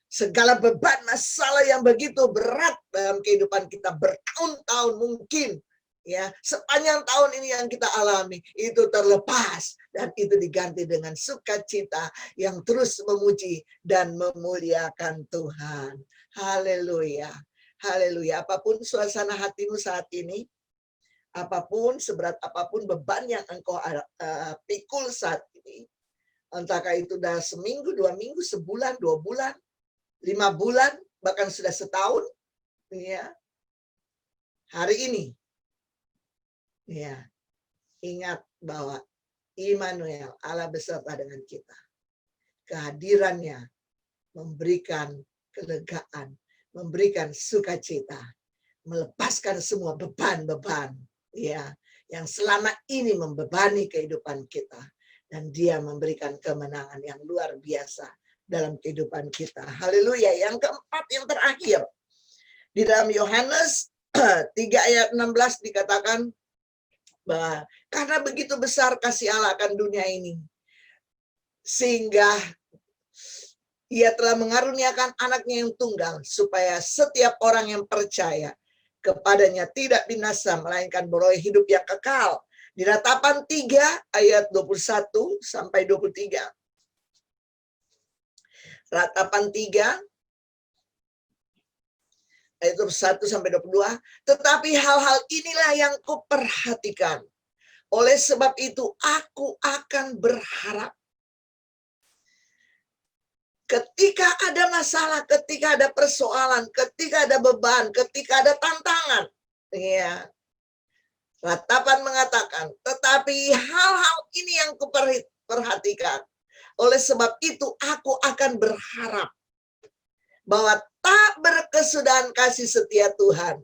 Segala beban masalah yang begitu berat dalam kehidupan kita bertahun-tahun mungkin, ya, sepanjang tahun ini yang kita alami itu terlepas dan itu diganti dengan sukacita yang terus memuji dan memuliakan Tuhan. Haleluya. Haleluya. Apapun suasana hatimu saat ini, apapun seberat apapun beban yang engkau pikul saat ini, entahkah itu sudah seminggu, 2 minggu, sebulan, 2 bulan, 5 bulan, bahkan sudah setahun, ya. Hari ini, ya, ingat bahwa Immanuel, Allah beserta dengan kita. Kehadirannya memberikan kelegaan, memberikan sukacita, melepaskan semua beban-beban, ya, yang selama ini membebani kehidupan kita, dan dia memberikan kemenangan yang luar biasa dalam kehidupan kita. Haleluya. Yang keempat, yang terakhir, di dalam Yohanes 3 ayat 16 dikatakan bahwa karena begitu besar kasih Allah akan dunia ini, sehingga ia telah mengaruniakan anaknya yang tunggal, supaya setiap orang yang percaya kepadanya tidak binasa, melainkan beroleh hidup yang kekal. Di Ratapan 3 ayat 21 sampai 23. Ratapan 3 ayat 21 sampai 22. Tetapi hal-hal inilah yang kuperhatikan. Oleh sebab itu aku akan berharap. Ketika ada masalah, ketika ada persoalan, ketika ada beban, ketika ada tantangan, ya, Ratapan mengatakan, tetapi hal-hal ini yang kuperhatikan. Oleh sebab itu aku akan berharap bahwa tak berkesudahan kasih setia Tuhan,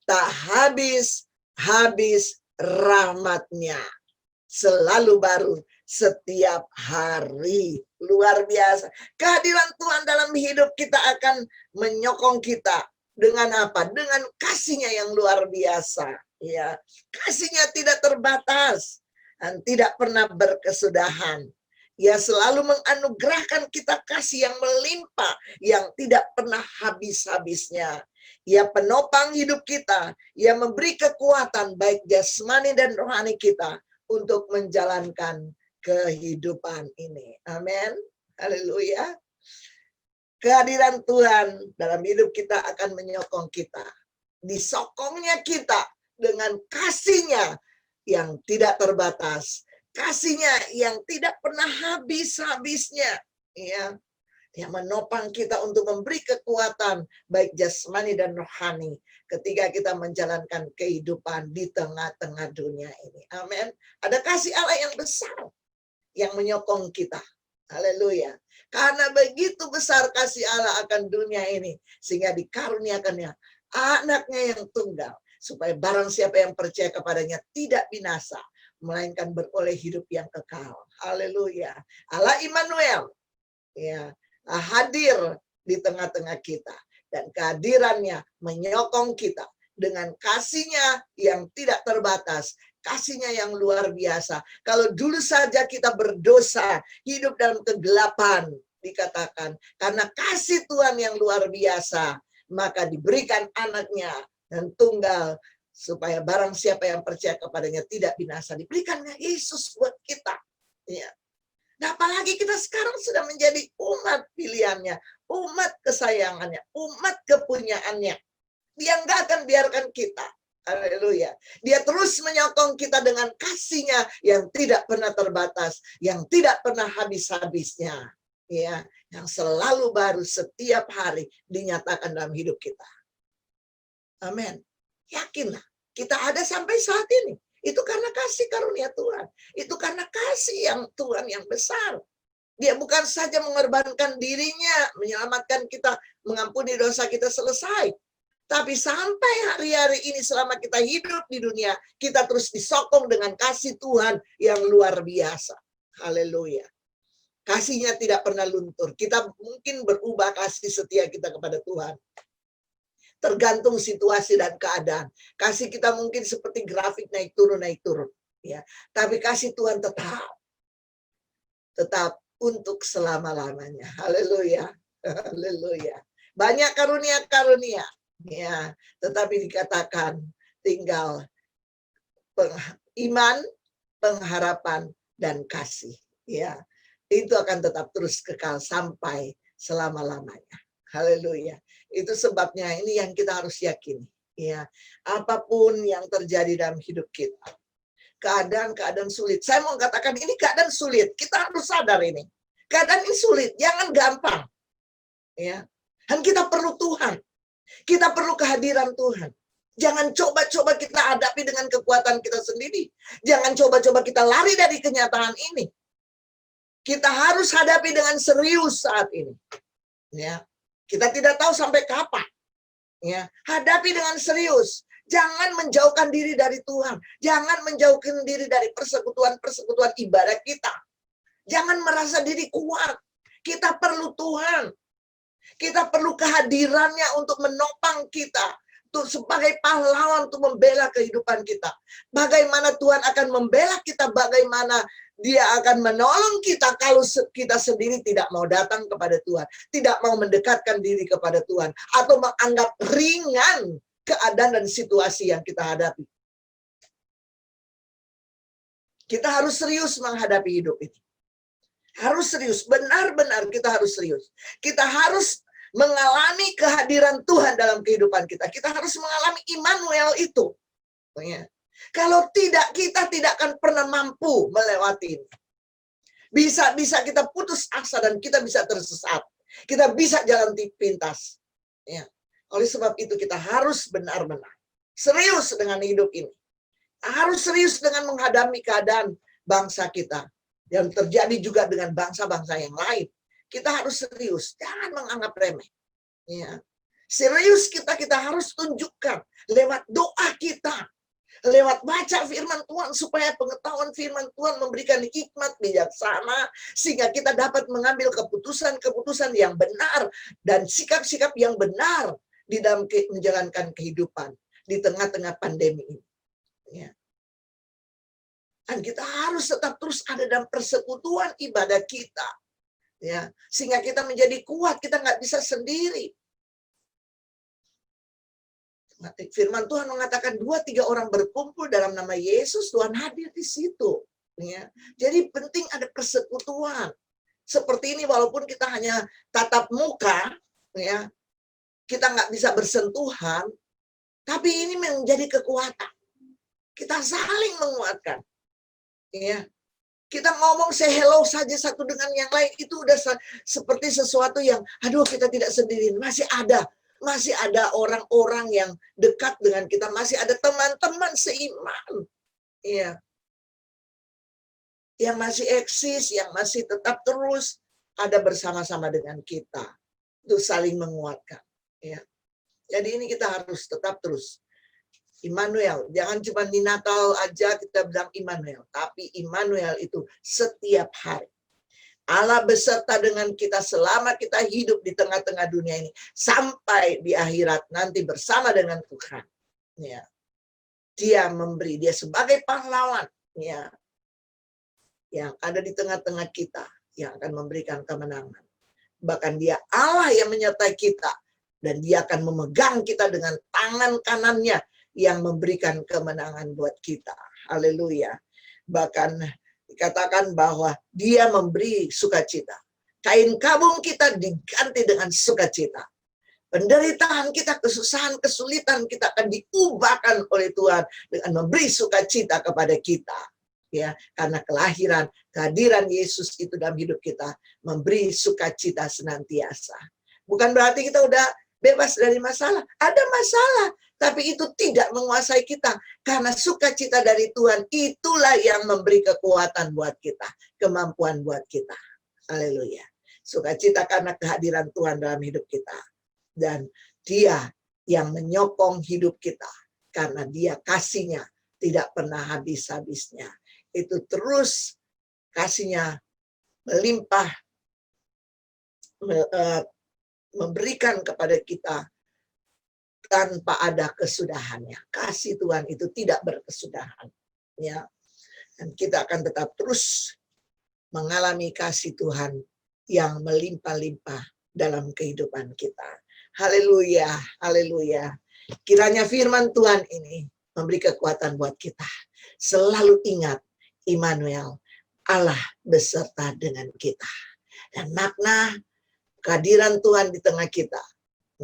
tak habis-habis rahmat-Nya, selalu baru setiap hari. Luar biasa. Kehadiran Tuhan dalam hidup kita akan menyokong kita dengan apa? Dengan kasih-Nya yang luar biasa. Ya, kasih-Nya tidak terbatas dan tidak pernah berkesudahan. Ia selalu menganugerahkan kita kasih yang melimpah, yang tidak pernah habis-habisnya. Ia penopang hidup kita, ia memberi kekuatan baik jasmani dan rohani kita untuk menjalankan kehidupan ini. Amin. Haleluya. Kehadiran Tuhan dalam hidup kita akan menyokong kita. Disokongnya kita dengan kasih-Nya yang tidak terbatas. Kasih-Nya yang tidak pernah habis-habisnya, ya. Dia menopang kita untuk memberi kekuatan baik jasmani dan rohani ketika kita menjalankan kehidupan di tengah-tengah dunia ini. Amin. Ada kasih Allah yang besar yang menyokong kita. Haleluya. Karena begitu besar kasih Allah akan dunia ini, sehingga dikaruniakannya anaknya yang tunggal, supaya barang siapa yang percaya kepadanya tidak binasa, melainkan beroleh hidup yang kekal. Haleluya. Allah Immanuel, ya, hadir di tengah-tengah kita, dan kehadirannya menyokong kita dengan kasihnya yang tidak terbatas, kasihnya yang luar biasa. Kalau dulu saja kita berdosa, hidup dalam kegelapan, dikatakan karena kasih Tuhan yang luar biasa, maka diberikan anaknya yang tunggal, supaya barang siapa yang percaya kepadanya tidak binasa. Diberikannya Yesus buat kita. Ya. Nah, apalagi kita sekarang sudah menjadi umat pilihannya, umat kesayangannya, umat kepunyaannya. Dia nggak akan biarkan kita. Haleluya. Dia terus menyokong kita dengan kasihnya yang tidak pernah terbatas, yang tidak pernah habis-habisnya. Ya, yang selalu baru setiap hari dinyatakan dalam hidup kita. Amin. Yakinlah, kita ada sampai saat ini. Itu karena kasih karunia Tuhan. Itu karena kasih yang Tuhan yang besar. Dia bukan saja mengorbankan dirinya, menyelamatkan kita, mengampuni dosa kita, selesai. Tapi sampai hari-hari ini, selama kita hidup di dunia, kita terus disokong dengan kasih Tuhan yang luar biasa. Haleluya. Kasihnya tidak pernah luntur. Kita mungkin berubah kasih setia kita kepada Tuhan. Tergantung situasi dan keadaan. Kasih kita mungkin seperti grafik naik turun ya. Tapi kasih Tuhan tetap untuk selama-lamanya. Haleluya. Haleluya. Banyak karunia-karunia ya, tetapi dikatakan tinggal iman, pengharapan, dan kasih ya. Itu akan tetap terus kekal sampai selama-lamanya. Haleluya. Itu sebabnya ini yang kita harus yakini. Ya, apapun yang terjadi dalam hidup kita, keadaan-keadaan sulit. Saya mau katakan ini keadaan sulit. Kita harus sadar ini. Keadaan ini sulit. Jangan gampang. Ya. Dan kita perlu Tuhan. Kita perlu kehadiran Tuhan. Jangan coba-coba kita hadapi dengan kekuatan kita sendiri. Jangan coba-coba kita lari dari kenyataan ini. Kita harus hadapi dengan serius saat ini. Ya. Kita tidak tahu sampai kapan. Ya, hadapi dengan serius. Jangan menjauhkan diri dari Tuhan. Jangan menjauhkan diri dari persekutuan-persekutuan ibadah kita. Jangan merasa diri kuat. Kita perlu Tuhan. Kita perlu kehadirannya untuk menopang kita. Untuk sebagai pahlawan untuk membela kehidupan kita. Bagaimana Tuhan akan membela kita, bagaimana Dia akan menolong kita kalau kita sendiri tidak mau datang kepada Tuhan, tidak mau mendekatkan diri kepada Tuhan, atau menganggap ringan keadaan dan situasi yang kita hadapi. Kita harus serius menghadapi hidup ini. Harus serius, benar-benar kita harus serius. Kita harus mengalami kehadiran Tuhan dalam kehidupan kita. Kita harus mengalami Immanuel itu. Kalau tidak, kita tidak akan pernah mampu melewati ini. Bisa kita putus asa dan kita bisa tersesat. Kita bisa jalan pintas. Ya. Oleh sebab itu kita harus benar-benar serius dengan hidup ini. Harus serius dengan menghadapi keadaan bangsa kita. Yang terjadi juga dengan bangsa-bangsa yang lain. Kita harus serius, jangan menganggap remeh. Ya. Serius kita harus tunjukkan lewat doa kita, lewat baca firman Tuhan, supaya pengetahuan firman Tuhan memberikan hikmat bijaksana, sehingga kita dapat mengambil keputusan-keputusan yang benar dan sikap-sikap yang benar di dalam menjalankan kehidupan di tengah-tengah pandemi ini. Ya. Dan kita harus tetap terus ada dalam persekutuan ibadah kita. Ya, sehingga kita menjadi kuat, kita nggak bisa sendiri. Firman Tuhan mengatakan 2-3 orang berkumpul dalam nama Yesus, Tuhan hadir di situ. Ya. Jadi penting ada persekutuan. Seperti ini, walaupun kita hanya tatap muka, ya, kita nggak bisa bersentuhan, tapi ini menjadi kekuatan. Kita saling menguatkan. Ya. Kita ngomong say hello saja satu dengan yang lain, itu udah seperti sesuatu yang, aduh, kita tidak sendiri. Masih ada orang-orang yang dekat dengan kita, masih ada teman-teman seiman, ya, yang masih eksis, yang masih tetap terus ada bersama-sama dengan kita, untuk saling menguatkan. Ya. Jadi ini kita harus tetap terus. Immanuel, jangan cuma di Natal aja kita bilang Immanuel, tapi Immanuel itu setiap hari. Allah beserta dengan kita selama kita hidup di tengah-tengah dunia ini sampai di akhirat nanti bersama dengan Tuhan. Ya. Dia memberi, dia sebagai pahlawan, ya, yang ada di tengah-tengah kita, yang akan memberikan kemenangan. Bahkan dia Allah yang menyertai kita, dan dia akan memegang kita dengan tangan kanannya yang memberikan kemenangan buat kita. Haleluya. Bahkan dikatakan bahwa dia memberi sukacita. Kain kabung kita diganti dengan sukacita. Penderitaan kita, kesusahan, kesulitan kita akan diubahkan oleh Tuhan dengan memberi sukacita kepada kita. Ya, karena kehadiran Yesus itu dalam hidup kita memberi sukacita senantiasa. Bukan berarti kita udah bebas dari masalah. Ada masalah, tapi itu tidak menguasai kita. Karena sukacita dari Tuhan itulah yang memberi kekuatan buat kita, kemampuan buat kita. Haleluya. Sukacita karena kehadiran Tuhan dalam hidup kita. Dan dia yang menyokong hidup kita. Karena dia kasihnya tidak pernah habis-habisnya. Itu terus kasihnya melimpah, memberikan kepada kita tanpa ada kesudahannya. Kasih Tuhan itu tidak berkesudahan. Ya. Dan kita akan tetap terus mengalami kasih Tuhan yang melimpah-limpah dalam kehidupan kita. Haleluya, haleluya. Kiranya firman Tuhan ini memberi kekuatan buat kita. Selalu ingat, Immanuel, Allah beserta dengan kita. Dan makna kehadiran Tuhan di tengah kita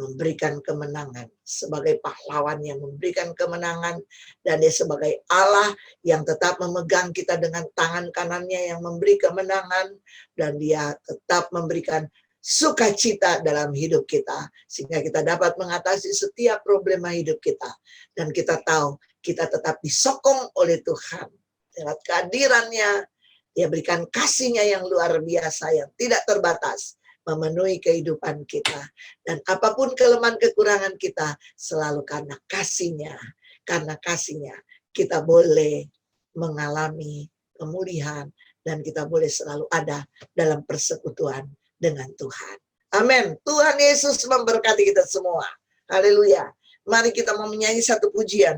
memberikan kemenangan sebagai pahlawan yang memberikan kemenangan, dan dia sebagai Allah yang tetap memegang kita dengan tangan kanannya yang memberi kemenangan, dan dia tetap memberikan sukacita dalam hidup kita sehingga kita dapat mengatasi setiap problema hidup kita, dan kita tahu kita tetap disokong oleh Tuhan lewat kehadirannya. Dia berikan kasihnya yang luar biasa yang tidak terbatas memenuhi kehidupan kita, dan apapun kelemahan kekurangan kita selalu karena kasihnya. Karena kasihnya kita boleh mengalami pemulihan, dan kita boleh selalu ada dalam persekutuan dengan Tuhan. Amin. Tuhan Yesus memberkati kita semua. Haleluya. Mari kita mau menyanyi satu pujian.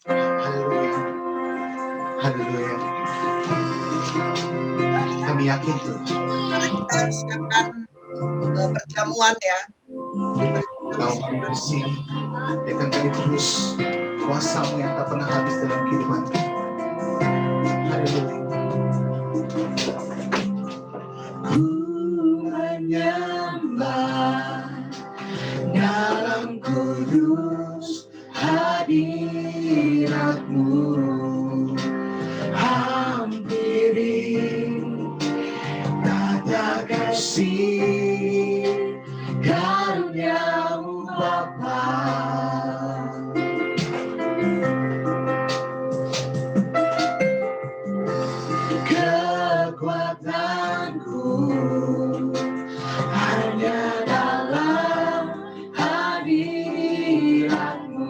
Haleluya. Haleluya. Kami yakin Tuhan. Mari kita siapkan perjamuan ya. Kau bersih, akan kami terus kuasa-Mu yang tak pernah habis dalam kehidupan kami. Haleluya. Ku menyembah dalam kudus hadirat-Mu, hampiri tata kasih karunia-Mu Bapa. Kekuatanku hanya dalam hadirat-Mu,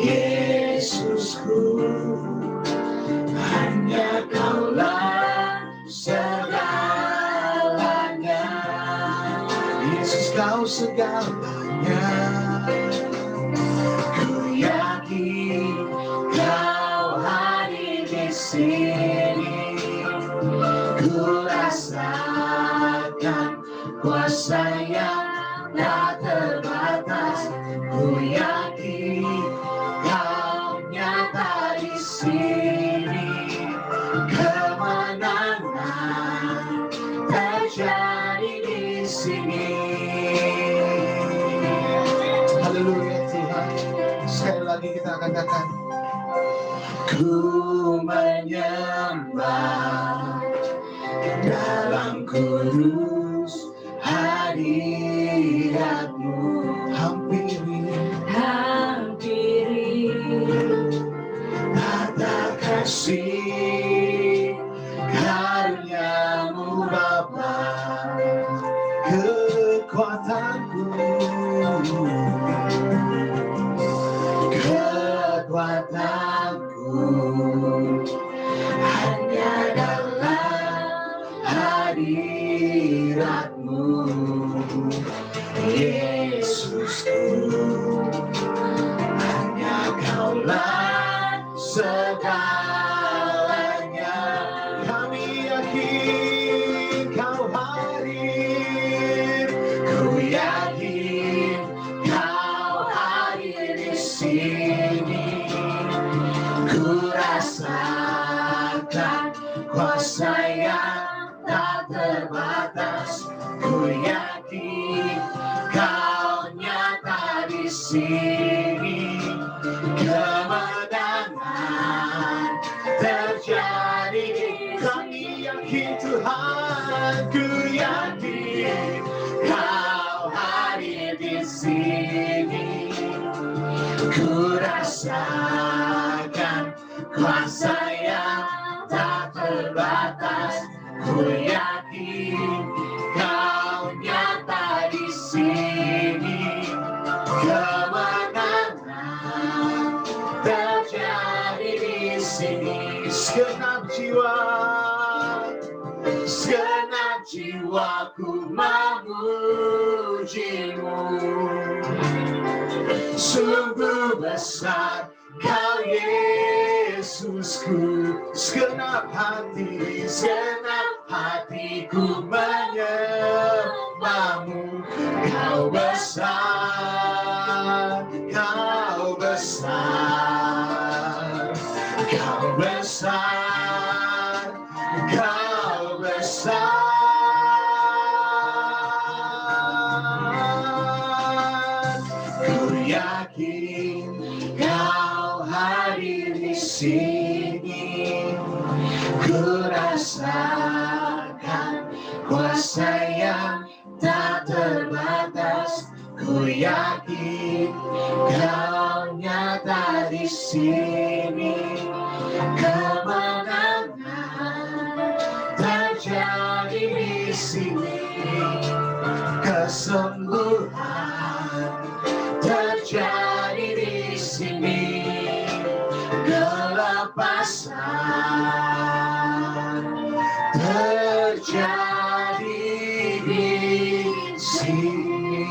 Yesusku, hanya Kaulah segalanya. Yesus, Kau segalanya. Ku yakin Kau hadir di sini. Ku rasakan kuasa yang tak terbatas. Ku yakin Kau nyata di sini. Kemenangan terjadi di sini. Haleluya Tuhan. Sekali lagi kita katakan, ku menyembah dalam kudus hadirat-Mu, hampiri tata kasih karunia-Mu Bapa. Kekuatanku hanya hadirat-Mu, Yesusku. Hanya Kaulah segalanya. Kami yakin Kau hadir. Ku yakin Kau hadir di sini. Ku rasakan kuasa yang tak terbatas. Ku yakin Kau nyata di sini. Kemenangan terjadi. Kami yakin Tuhan, ku yakin Kau hadir di sini. Ku rasakan kuasa yang tak terbatas. Ku yakin Kau nyata di sini. Kemenangan terjadi di sini. Segenap jiwaku memuji-Mu. Sungguh besar Kau Yesusku. Segenap hatiku menyembah-Mu. Kau besar, Kau besar, Kau besar, Kau besar. Ku yakin Kau hadir di sini. Ku rasakan kuasa yang tak terbatas. Ku yakin Kau nyata di sini. Kemenangan terjadi di sini. Kesembuhan terjadi di sini. Kelepasan terjadi di sini.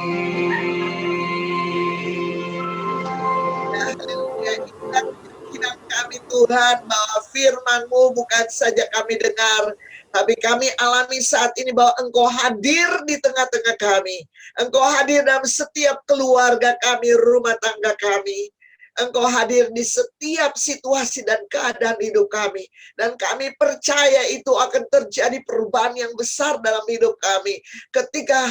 Keyakinan kami Tuhan bahwa firman-Mu bukan saja kami dengar, tapi kami alami saat ini bahwa Engkau hadir di tengah-tengah kami. Engkau hadir dalam setiap keluarga kami, rumah tangga kami. Engkau hadir di setiap situasi dan keadaan hidup kami. Dan kami percaya itu akan terjadi perubahan yang besar dalam hidup kami. Ketika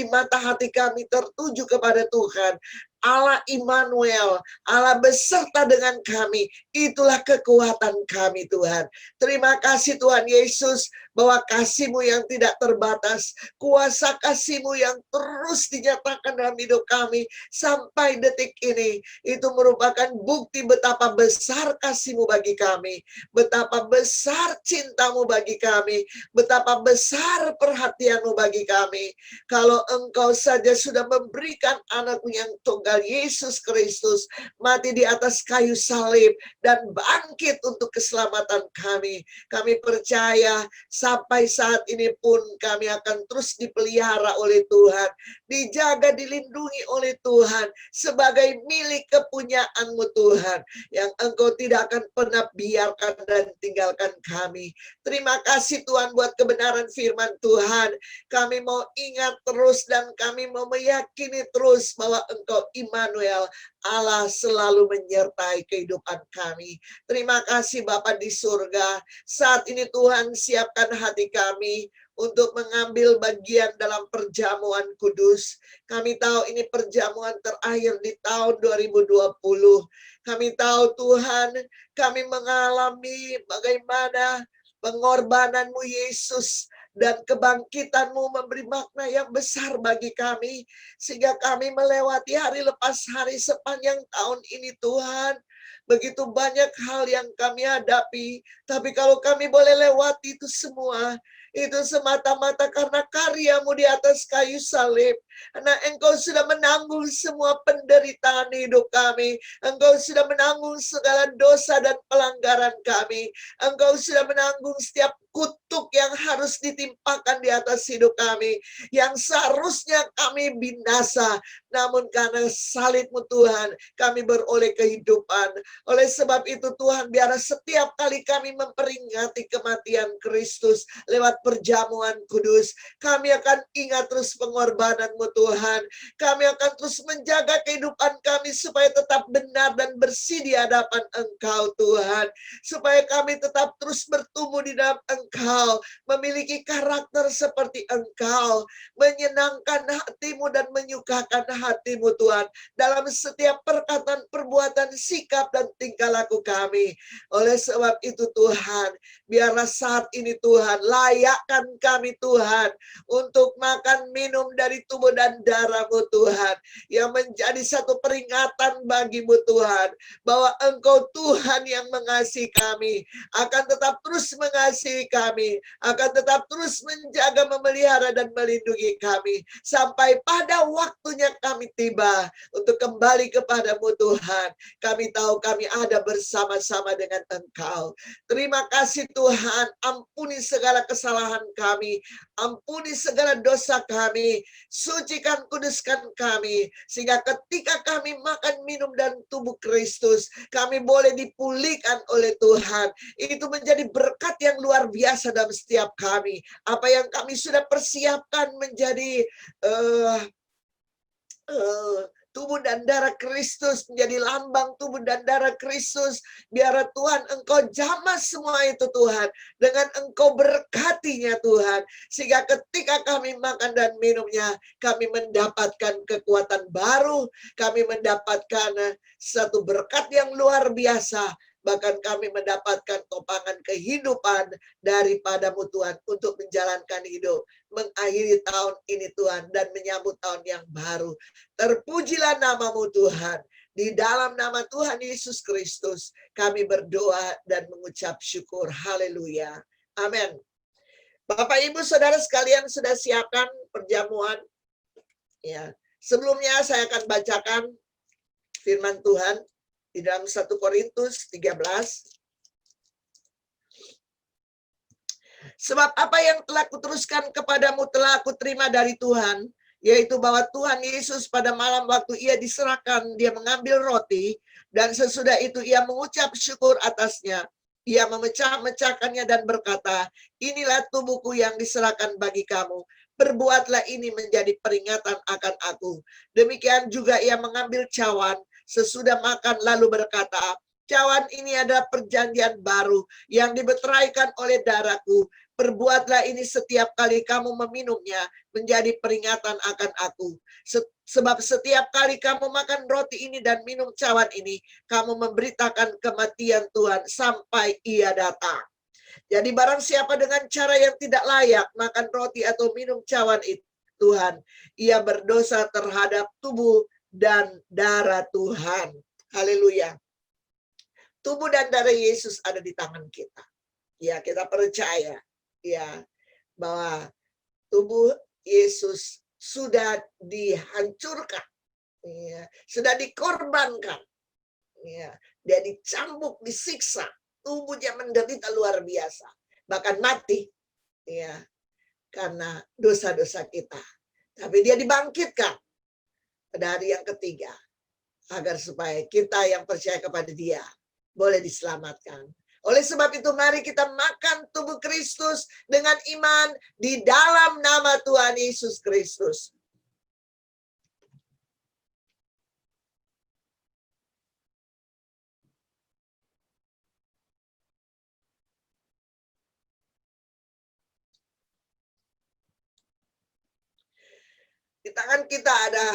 mata hati kami tertuju kepada Tuhan. Allah Immanuel, Allah beserta dengan kami. Itulah kekuatan kami Tuhan. Terima kasih Tuhan Yesus bahwa kasih-Mu yang tidak terbatas, kuasa kasih-Mu yang terus dinyatakan dalam hidup kami sampai detik ini, itu merupakan bukti betapa besar kasih-Mu bagi kami, betapa besar cinta-Mu bagi kami, betapa besar perhatian-Mu bagi kami. Kalau Engkau saja sudah memberikan anak-Mu yang tunggal Yesus Kristus mati di atas kayu salib dan bangkit untuk keselamatan kami. Kami percaya sampai saat ini pun kami akan terus dipelihara oleh Tuhan, dijaga, dilindungi oleh Tuhan sebagai milik kepunyaan-Mu Tuhan, yang Engkau tidak akan pernah biarkan dan tinggalkan kami. Terima kasih Tuhan buat kebenaran firman Tuhan. Kami mau ingat terus dan kami mau meyakini terus bahwa Engkau Immanuel, Allah selalu menyertai kehidupan kami. Terima kasih Bapa di surga. Saat ini Tuhan siapkan hati kami untuk mengambil bagian dalam perjamuan kudus. Kami tahu ini perjamuan terakhir di tahun 2020. Kami tahu Tuhan, kami mengalami bagaimana pengorbanan-Mu Yesus dan kebangkitan-Mu memberi makna yang besar bagi kami, sehingga kami melewati hari lepas hari sepanjang tahun ini Tuhan. Begitu banyak hal yang kami hadapi, tapi kalau kami boleh lewati itu semua, itu semata-mata karena karya-Mu di atas kayu salib. Karena Engkau sudah menanggung semua penderitaan hidup kami. Engkau sudah menanggung segala dosa dan pelanggaran kami. Engkau sudah menanggung setiap kutuk yang harus ditimpakan di atas hidup kami, yang seharusnya kami binasa, namun karena salib-Mu Tuhan, kami beroleh kehidupan. Oleh sebab itu Tuhan, biar setiap kali kami memperingati kematian Kristus lewat perjamuan kudus, kami akan ingat terus pengorbanan-Mu Tuhan. Kami akan terus menjaga kehidupan kami supaya tetap benar dan bersih di hadapan Engkau Tuhan. Supaya kami tetap terus bertumbuh di dalam Engkau, memiliki karakter seperti Engkau, menyenangkan hati-Mu dan menyukakan hati-Mu Tuhan, dalam setiap perkataan, perbuatan, sikap, dan tingkah laku kami. Oleh sebab itu Tuhan, biarlah saat ini Tuhan, layakkan kami Tuhan, untuk makan minum dari tubuh dan darah-Mu Tuhan, yang menjadi satu peringatan bagi-Mu Tuhan, bahwa Engkau Tuhan yang mengasihi kami, akan tetap terus mengasihi kami, akan tetap terus menjaga, memelihara, dan melindungi kami, sampai pada waktunya kami tiba untuk kembali kepada-Mu Tuhan. Kami tahu kami ada bersama-sama dengan Engkau. Terima kasih Tuhan, ampuni segala kesalahan kami, ampuni segala dosa kami, sucikan, kuduskan kami, sehingga ketika kami makan, minum, dan tubuh Kristus, kami boleh dipulihkan oleh Tuhan. Itu menjadi berkat yang luar biasa dalam setiap kami. Apa yang kami sudah persiapkan menjadi tubuh dan darah Kristus, menjadi lambang tubuh dan darah Kristus. Biar Tuhan Engkau jamah semua itu Tuhan, dengan Engkau berkatinya Tuhan, sehingga ketika kami makan dan minumnya, kami mendapatkan kekuatan baru, kami mendapatkan satu berkat yang luar biasa. Bahkan kami mendapatkan topangan kehidupan daripada-Mu Tuhan, untuk menjalankan hidup, mengakhiri tahun ini Tuhan, dan menyambut tahun yang baru. Terpujilah nama-Mu Tuhan. Di dalam nama Tuhan Yesus Kristus kami berdoa dan mengucap syukur. Haleluya. Amin. Bapak Ibu Saudara sekalian, sudah siapkan perjamuan? Ya. Sebelumnya saya akan bacakan firman Tuhan di dalam 1 Korintus 13. Sebab apa yang telah kuteruskan kepadamu telah aku terima dari Tuhan, yaitu bahwa Tuhan Yesus pada malam waktu Ia diserahkan, Dia mengambil roti, dan sesudah itu Ia mengucap syukur atasnya. Ia memecah-mecahkannya dan berkata, inilah tubuhku yang diserahkan bagi kamu. Perbuatlah ini menjadi peringatan akan aku. Demikian juga Ia mengambil cawan sesudah makan lalu berkata, cawan ini adalah perjanjian baru yang dimeteraikan oleh darahku. Perbuatlah ini setiap kali kamu meminumnya menjadi peringatan akan aku. Sebab setiap kali kamu makan roti ini dan minum cawan ini, kamu memberitakan kematian Tuhan sampai Ia datang. Jadi barang siapa dengan cara yang tidak layak makan roti atau minum cawan itu Tuhan, ia berdosa terhadap tubuh dan darah Tuhan. Haleluya. Tubuh dan darah Yesus ada di tangan kita. Ya, kita percaya ya bahwa tubuh Yesus sudah dihancurkan. Ya, sudah dikorbankan. Ya, dia dicambuk, disiksa, tubuhnya menderita luar biasa, bahkan mati. Ya, karena dosa-dosa kita. Tapi dia dibangkitkan pada hari yang ketiga, agar supaya kita yang percaya kepada Dia boleh diselamatkan. Oleh sebab itu mari kita makan tubuh Kristus dengan iman di dalam nama Tuhan Yesus Kristus. Di tangan kita ada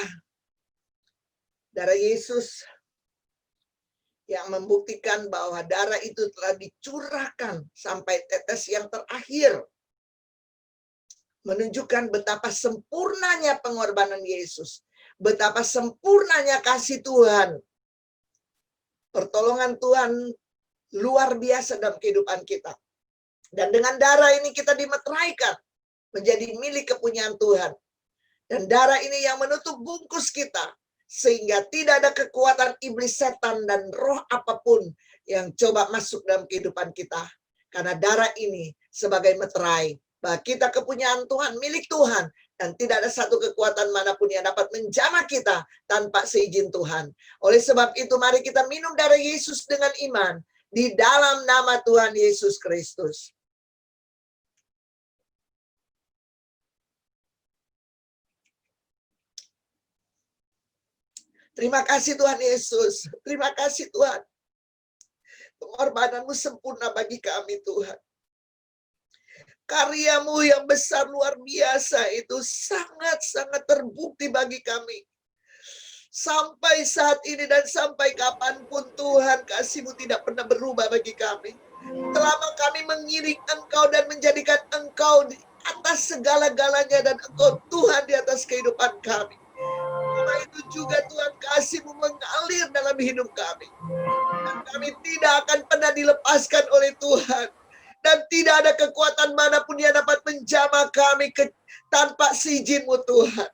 darah Yesus yang membuktikan bahwa darah itu telah dicurahkan sampai tetes yang terakhir. Menunjukkan betapa sempurnanya pengorbanan Yesus. Betapa sempurnanya kasih Tuhan. Pertolongan Tuhan luar biasa dalam kehidupan kita. Dan dengan darah ini kita dimeteraikan menjadi milik kepunyaan Tuhan. Dan darah ini yang menutup bungkus kita, sehingga tidak ada kekuatan iblis, setan, dan roh apapun yang coba masuk dalam kehidupan kita. Karena darah ini sebagai meterai bahwa kita kepunyaan Tuhan, milik Tuhan, dan tidak ada satu kekuatan manapun yang dapat menjamah kita tanpa seizin Tuhan. Oleh sebab itu, mari kita minum darah Yesus dengan iman di dalam nama Tuhan Yesus Kristus. Terima kasih Tuhan Yesus. Terima kasih Tuhan. Pengorbananmu sempurna bagi kami Tuhan. Karyamu yang besar luar biasa itu sangat-sangat terbukti bagi kami. Sampai saat ini dan sampai kapanpun Tuhan, kasih-Mu tidak pernah berubah bagi kami. Selama kami mengiring Engkau dan menjadikan Engkau di atas segala-galanya dan Engkau Tuhan di atas kehidupan kami. Karena itu juga Tuhan, kasih-Mu mengalir dalam hidup kami. Dan kami tidak akan pernah dilepaskan oleh Tuhan. Dan tidak ada kekuatan manapun yang dapat menjamah kami tanpa seizin-Mu Tuhan.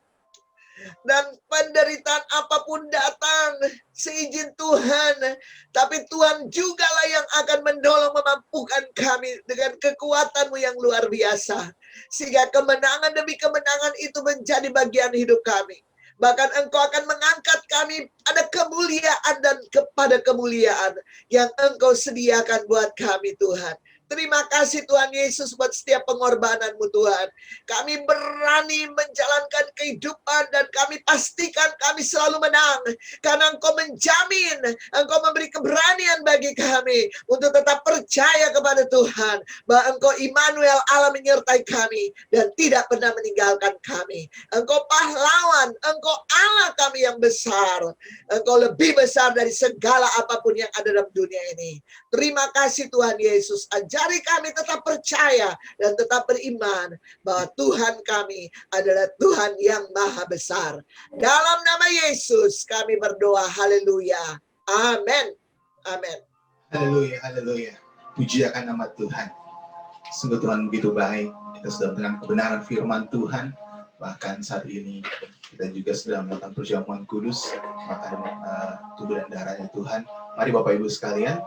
Dan penderitaan apapun datang seizin Tuhan, tapi Tuhan jugalah yang akan menolong memampukan kami dengan kekuatan-Mu yang luar biasa, sehingga kemenangan demi kemenangan itu menjadi bagian hidup kami. Bahkan Engkau akan mengangkat kami ada kemuliaan dan kepada kemuliaan yang Engkau sediakan buat kami Tuhan. Terima kasih Tuhan Yesus buat setiap pengorbanan-Mu Tuhan. Kami berani menjalankan kehidupan dan kami pastikan kami selalu menang. Karena Engkau menjamin, Engkau memberi keberanian bagi kami untuk tetap percaya kepada Tuhan. Bahwa Engkau Immanuel, Allah menyertai kami dan tidak pernah meninggalkan kami. Engkau pahlawan, Engkau Allah kami yang besar. Engkau lebih besar dari segala apapun yang ada dalam dunia ini. Terima kasih Tuhan Yesus. Ajari kami tetap percaya dan tetap beriman bahwa Tuhan kami adalah Tuhan yang maha besar. Dalam nama Yesus kami berdoa. Haleluya. Amin. Amin. Haleluya, haleluya. Puji akan nama Tuhan. Sungguh Tuhan begitu baik. Kita sudah mendengar kebenaran firman Tuhan. Bahkan saat ini kita juga sedang melakukan perjamuan kudus, makan tubuh dan darahnya Tuhan. Mari Bapak Ibu sekalian,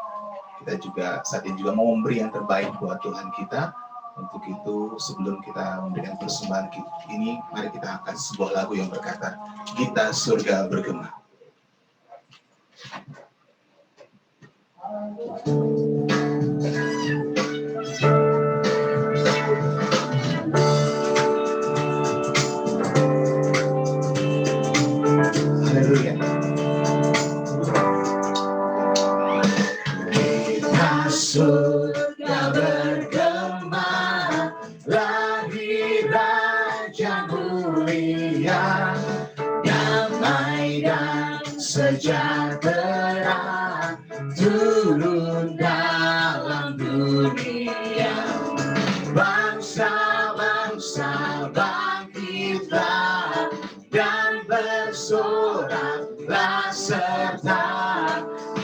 kita juga saat ini juga mau memberi yang terbaik buat Tuhan kita. Untuk itu sebelum kita memberikan persembahan ini, mari kita angkat sebuah lagu yang berkata, Kita Surga Bergema. Haleluya. Surga bergema, lahir Raja mulia, damai dan sejahtera turun dalam dunia. Bangsa-bangsa bangkitlah dan bersoraklah serta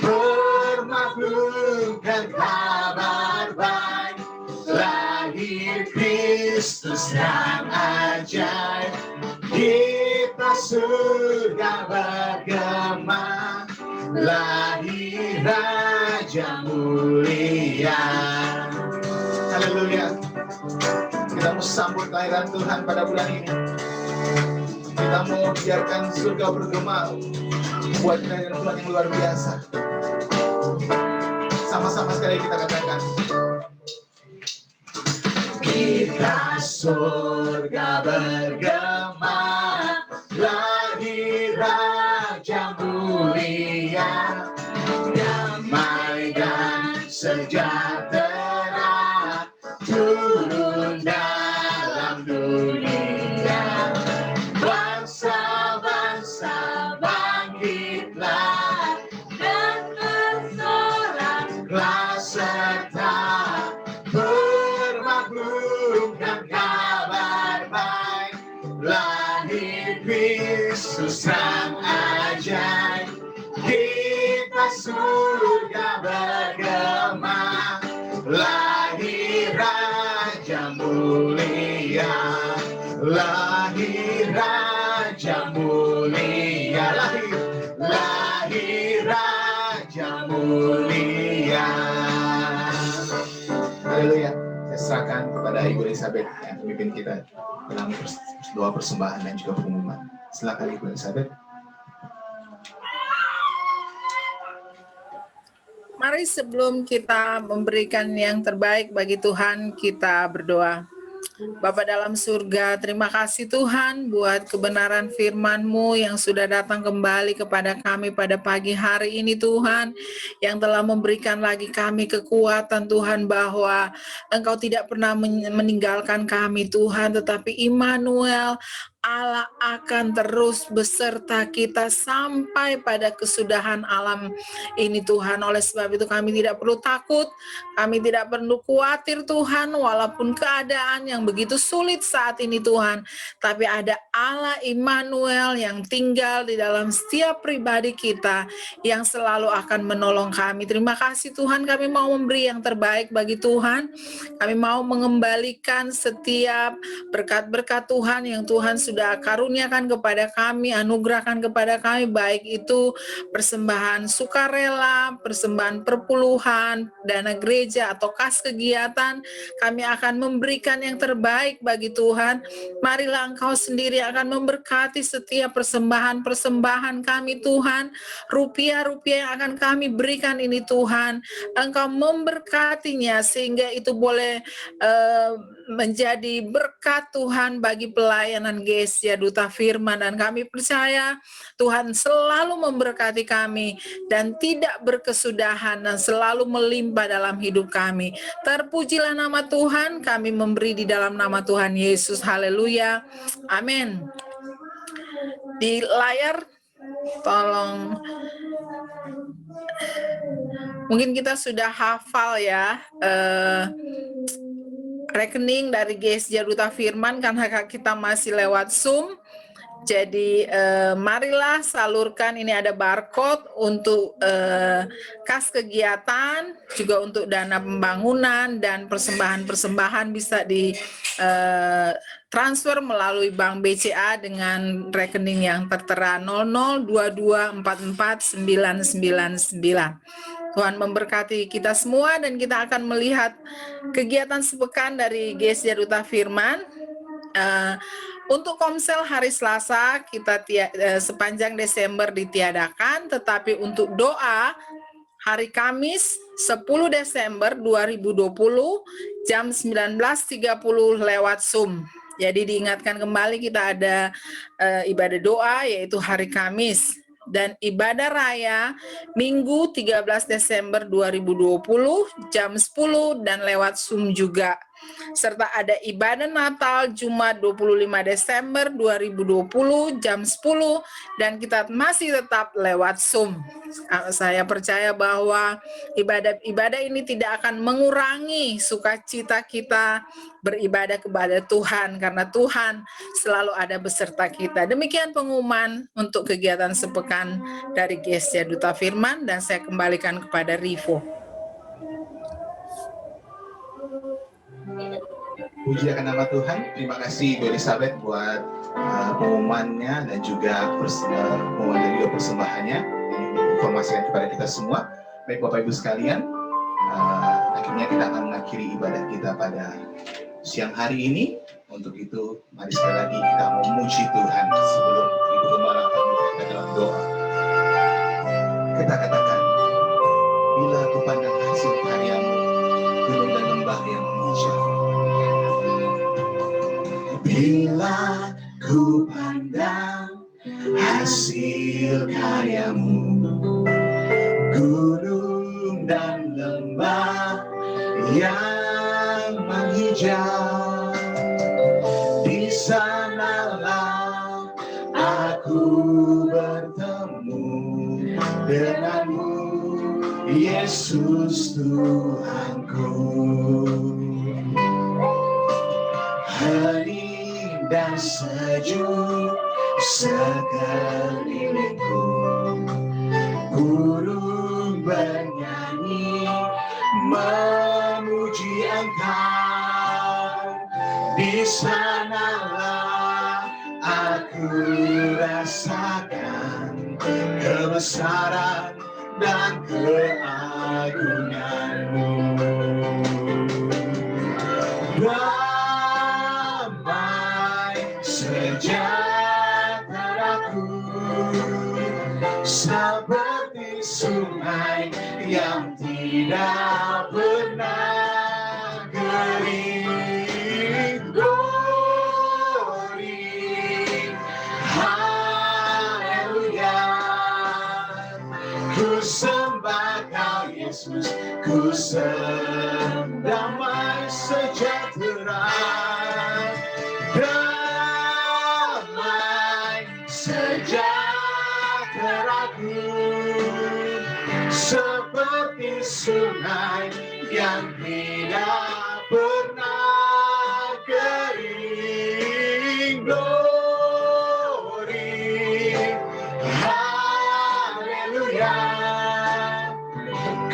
bermaklumkan kabar baik, lahir Kristus yang ajaib. Kita surga bergema, lahir Raja mulia. Haleluya. Kita mau sambut kelahiran Tuhan pada bulan ini. Kita mau biarkan surga bergema buat kelahiran Tuhan yang luar biasa. Sama-sama sekali kita katakan, kita surga bergema, lahir Raja mulia, damai dan sejahtera turun dalam dunia. Bangsa-bangsa bangkitlah dan bersoraklah serta bermaklumkan kabar baik, lahir Kristus yang ajaib. Kita surga bergema, lahir Raja mulia, lahir Raja mulia, lahir Raja mulia. kepada Ibu Elizabeth yang memimpin kita dalam doa persembahan dan juga pengumuman. Silakan Ibu Elizabeth. Mari sebelum kita memberikan yang terbaik bagi Tuhan, kita berdoa. Bapa dalam surga, terima kasih Tuhan buat kebenaran firman-Mu yang sudah datang kembali kepada kami pada pagi hari ini Tuhan, yang telah memberikan lagi kami kekuatan Tuhan bahwa Engkau tidak pernah meninggalkan kami Tuhan, tetapi Immanuel, Allah akan terus beserta kita sampai pada kesudahan alam ini Tuhan. Oleh sebab itu kami tidak perlu takut, kami tidak perlu khawatir Tuhan, walaupun keadaan yang begitu sulit saat ini Tuhan, tapi ada Allah Immanuel yang tinggal di dalam setiap pribadi kita, yang selalu akan menolong kami. Terima kasih Tuhan, kami mau memberi yang terbaik bagi Tuhan, kami mau mengembalikan setiap berkat-berkat Tuhan yang Tuhan sudah karuniakan kepada kami, anugerahkan kepada kami, baik itu persembahan sukarela, persembahan perpuluhan, dana gereja atau kas kegiatan. Kami akan memberikan yang terbaik bagi Tuhan. Marilah Engkau sendiri akan memberkati setiap persembahan-persembahan kami Tuhan, rupiah-rupiah yang akan kami berikan ini Tuhan, Engkau memberkatinya sehingga itu boleh menjadi berkat Tuhan bagi pelayanan Gereja Duta Firman, dan kami percaya Tuhan selalu memberkati kami dan tidak berkesudahan dan selalu melimpah dalam hidup kami. Terpujilah nama Tuhan, kami memberi di dalam nama Tuhan Yesus. Haleluya. Amin. Di layar tolong, mungkin kita sudah hafal ya rekening dari Gereja Duta Firman karena kita masih lewat Zoom. Jadi marilah salurkan, ini ada barcode untuk kas kegiatan, juga untuk dana pembangunan dan persembahan-persembahan bisa di transfer melalui Bank BCA dengan rekening yang tertera 0022444999. Tuhan memberkati kita semua dan kita akan melihat kegiatan sepekan dari Gereja Duta Firman. Untuk komsel hari Selasa kita sepanjang Desember ditiadakan, tetapi untuk doa hari Kamis 10 Desember 2020 jam 19.30 lewat Zoom. Jadi diingatkan kembali kita ada ibadah doa yaitu hari Kamis. Dan ibadah raya Minggu 13 Desember 2020 jam 10 dan lewat Zoom juga. Serta ada ibadah Natal Jumat 25 Desember 2020 jam 10 dan kita masih tetap lewat Zoom. Saya percaya bahwa ibadah ini tidak akan mengurangi sukacita kita beribadah kepada Tuhan, karena Tuhan selalu ada beserta kita. Demikian pengumuman untuk kegiatan sepekan dari Gereja Duta Firman, dan saya kembalikan kepada Rivo. Puji akan nama Tuhan. Terima kasih Ibu Elizabeth buat pengumumannya dan juga pengumuman dan juga persembahannya, informasinya kepada kita semua. Baik Bapak Ibu sekalian, akhirnya kita akan mengakhiri ibadah kita pada siang hari ini. Untuk itu, mari sekali lagi kita memuji Tuhan sebelum Ibu Gembala akan kita dalam doa. Kita katakan, bila ku pandang hasil karyamu, gunung dan lembah yang menghijau. Bila ku pandang hasil karyamu, gunung dan lembah yang menghijau, di sanalah aku bertemu denganmu, Yesus Tuhanku. Hening dan sejuk sekelilingku, burung bernyanyi memuji Engkau. Di sanalah aku rasakan kebesaran dan keagungan-Mu. tidak pernah kering. Glory, haleluya. Ku sembah Kau Yesus, ku sembah damai sejahtera, damai sejahteraku seperti sungai yang tidak pernah kering. Glory, haleluya.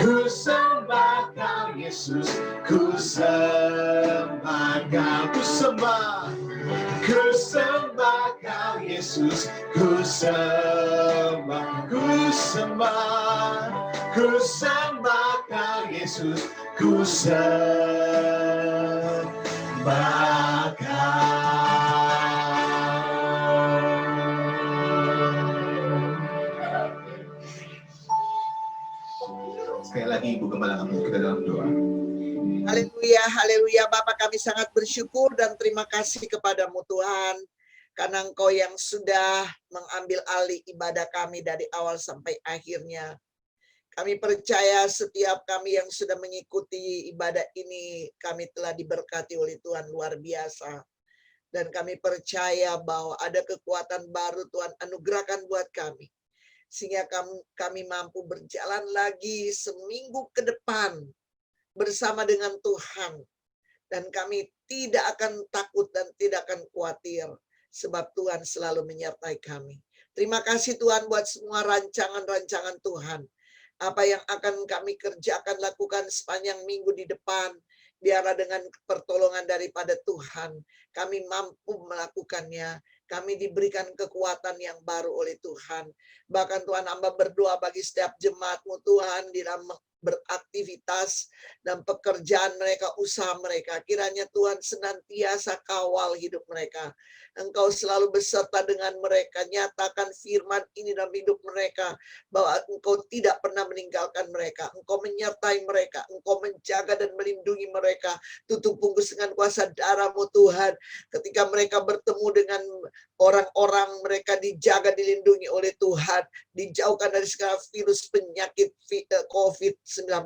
Ku sembah Kau Yesus, ku sembah Kau, ku sembah Kau Yesus, ku sembah Kau Yesus, ku sembah Kau. Sekali lagi Ibu Gembala kami kita dalam doa. Haleluya, haleluya. Bapak kami sangat bersyukur dan terima kasih kepadamu Tuhan. Karena Engkau yang sudah mengambil alih ibadah kami dari awal sampai akhirnya. Kami percaya setiap kami yang sudah mengikuti ibadah ini, kami telah diberkati oleh Tuhan luar biasa. Dan kami percaya bahwa ada kekuatan baru Tuhan anugerahkan buat kami. Sehingga kami mampu berjalan lagi seminggu ke depan bersama dengan Tuhan. Dan kami tidak akan takut dan tidak akan khawatir. Sebab Tuhan selalu menyertai kami. Terima kasih Tuhan buat semua rancangan-rancangan Tuhan. Apa yang akan kami kerjakan, lakukan sepanjang minggu di depan. Biarlah dengan pertolongan daripada Tuhan, kami mampu melakukannya. Kami diberikan kekuatan yang baru oleh Tuhan. Bahkan Tuhan hamba berdoa bagi setiap jemaat-Mu Tuhan di dalam beraktivitas dan pekerjaan mereka, usaha mereka. Kiranya Tuhan senantiasa kawal hidup mereka. Engkau selalu beserta dengan mereka. Nyatakan firman ini dalam hidup mereka. Bahwa Engkau tidak pernah meninggalkan mereka. Engkau menyertai mereka. Engkau menjaga dan melindungi mereka. Tutup bungkus dengan kuasa darah-Mu Tuhan. Ketika mereka bertemu dengan orang-orang, mereka dijaga, dilindungi oleh Tuhan. Dijauhkan dari segala virus penyakit COVID-19.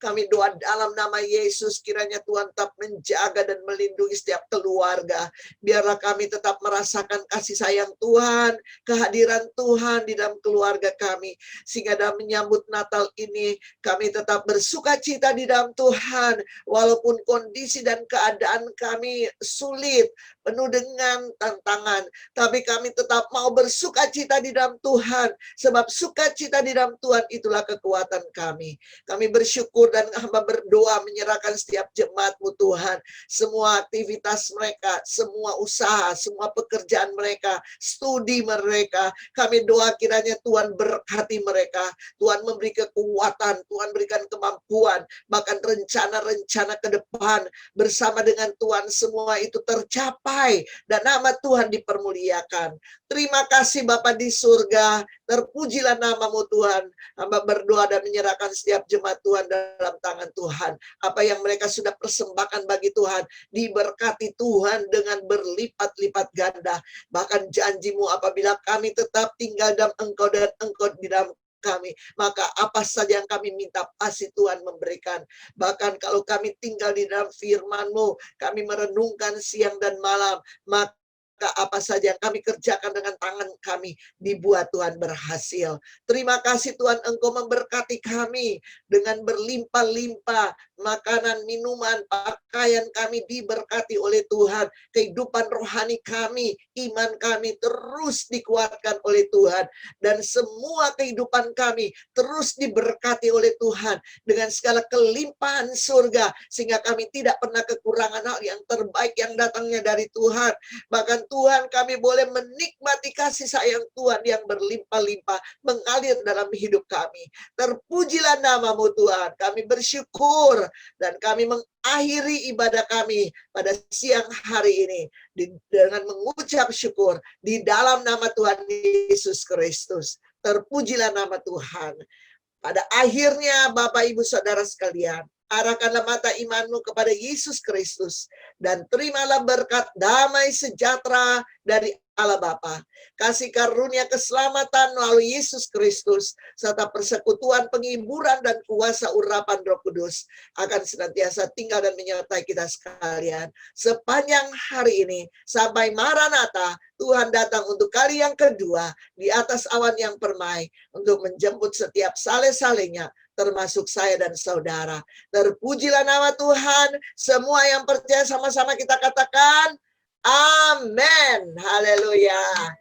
Kami doa dalam nama Yesus, kiranya Tuhan tetap menjaga dan melindungi setiap keluarga. Biarlah kami tetap merasakan kasih sayang Tuhan, kehadiran Tuhan di dalam keluarga kami. Sehingga dalam menyambut Natal ini, kami tetap bersuka cita di dalam Tuhan. Walaupun kondisi dan keadaan kami sulit, penuh dengan tantangan. Tapi kami tetap mau bersuka cita di dalam Tuhan. Sebab sukacita di dalam Tuhan itulah kekuatan kami. Kami bersyukur dan hamba berdoa menyerahkan setiap jemaat-Mu Tuhan. Semua aktivitas mereka, semua usaha, semua pekerjaan mereka, studi mereka. Kami doa kiranya Tuhan berkati mereka. Tuhan memberi kekuatan, Tuhan berikan kemampuan. Bahkan rencana-rencana ke depan bersama dengan Tuhan semua itu tercapai. Dan nama Tuhan dipermuliakan. Terima kasih Bapa di surga. Terpujilah nama-Mu Tuhan. Hamba berdoa dan menyerahkan setiap jemaat Tuhan dalam tangan Tuhan. Apa yang mereka sudah persembahkan bagi Tuhan, diberkati Tuhan dengan berlipat-lipat ganda. Bahkan janji-Mu apabila kami tetap tinggal dalam Engkau dan Engkau di dalam kami, maka apa saja yang kami minta pasti Tuhan memberikan. Bahkan kalau kami tinggal di dalam firman-Mu, kami merenungkan siang dan malam, maka apa saja yang kami kerjakan dengan tangan kami dibuat Tuhan berhasil. Terima kasih Tuhan, Engkau memberkati kami dengan berlimpah-limpah makanan, minuman, pakaian kami diberkati oleh Tuhan. Kehidupan rohani kami, iman kami terus dikuatkan oleh Tuhan. Dan semua kehidupan kami terus diberkati oleh Tuhan dengan segala kelimpahan surga. Sehingga kami tidak pernah kekurangan hal yang terbaik yang datangnya dari Tuhan. Bahkan Tuhan, kami boleh menikmati kasih sayang Tuhan yang berlimpah-limpah mengalir dalam hidup kami. Terpujilah nama-Mu Tuhan. Kami bersyukur dan kami mengakhiri ibadah kami pada siang hari ini dengan mengucap syukur di dalam nama Tuhan Yesus Kristus. Terpujilah nama Tuhan. Pada akhirnya Bapak Ibu Saudara sekalian, arahkanlah mata imanmu kepada Yesus Kristus dan terimalah berkat damai sejahtera dari Allah Bapa, kasih karunia keselamatan melalui Yesus Kristus, serta persekutuan penghiburan dan kuasa urapan Roh Kudus akan senantiasa tinggal dan menyertai kita sekalian sepanjang hari ini sampai Maranatha. Tuhan datang untuk kali yang kedua di atas awan yang permai untuk menjemput setiap saleh-salehnya, termasuk saya dan saudara. Terpujilah nama Tuhan. Semua yang percaya sama-sama kita katakan amin. Haleluya.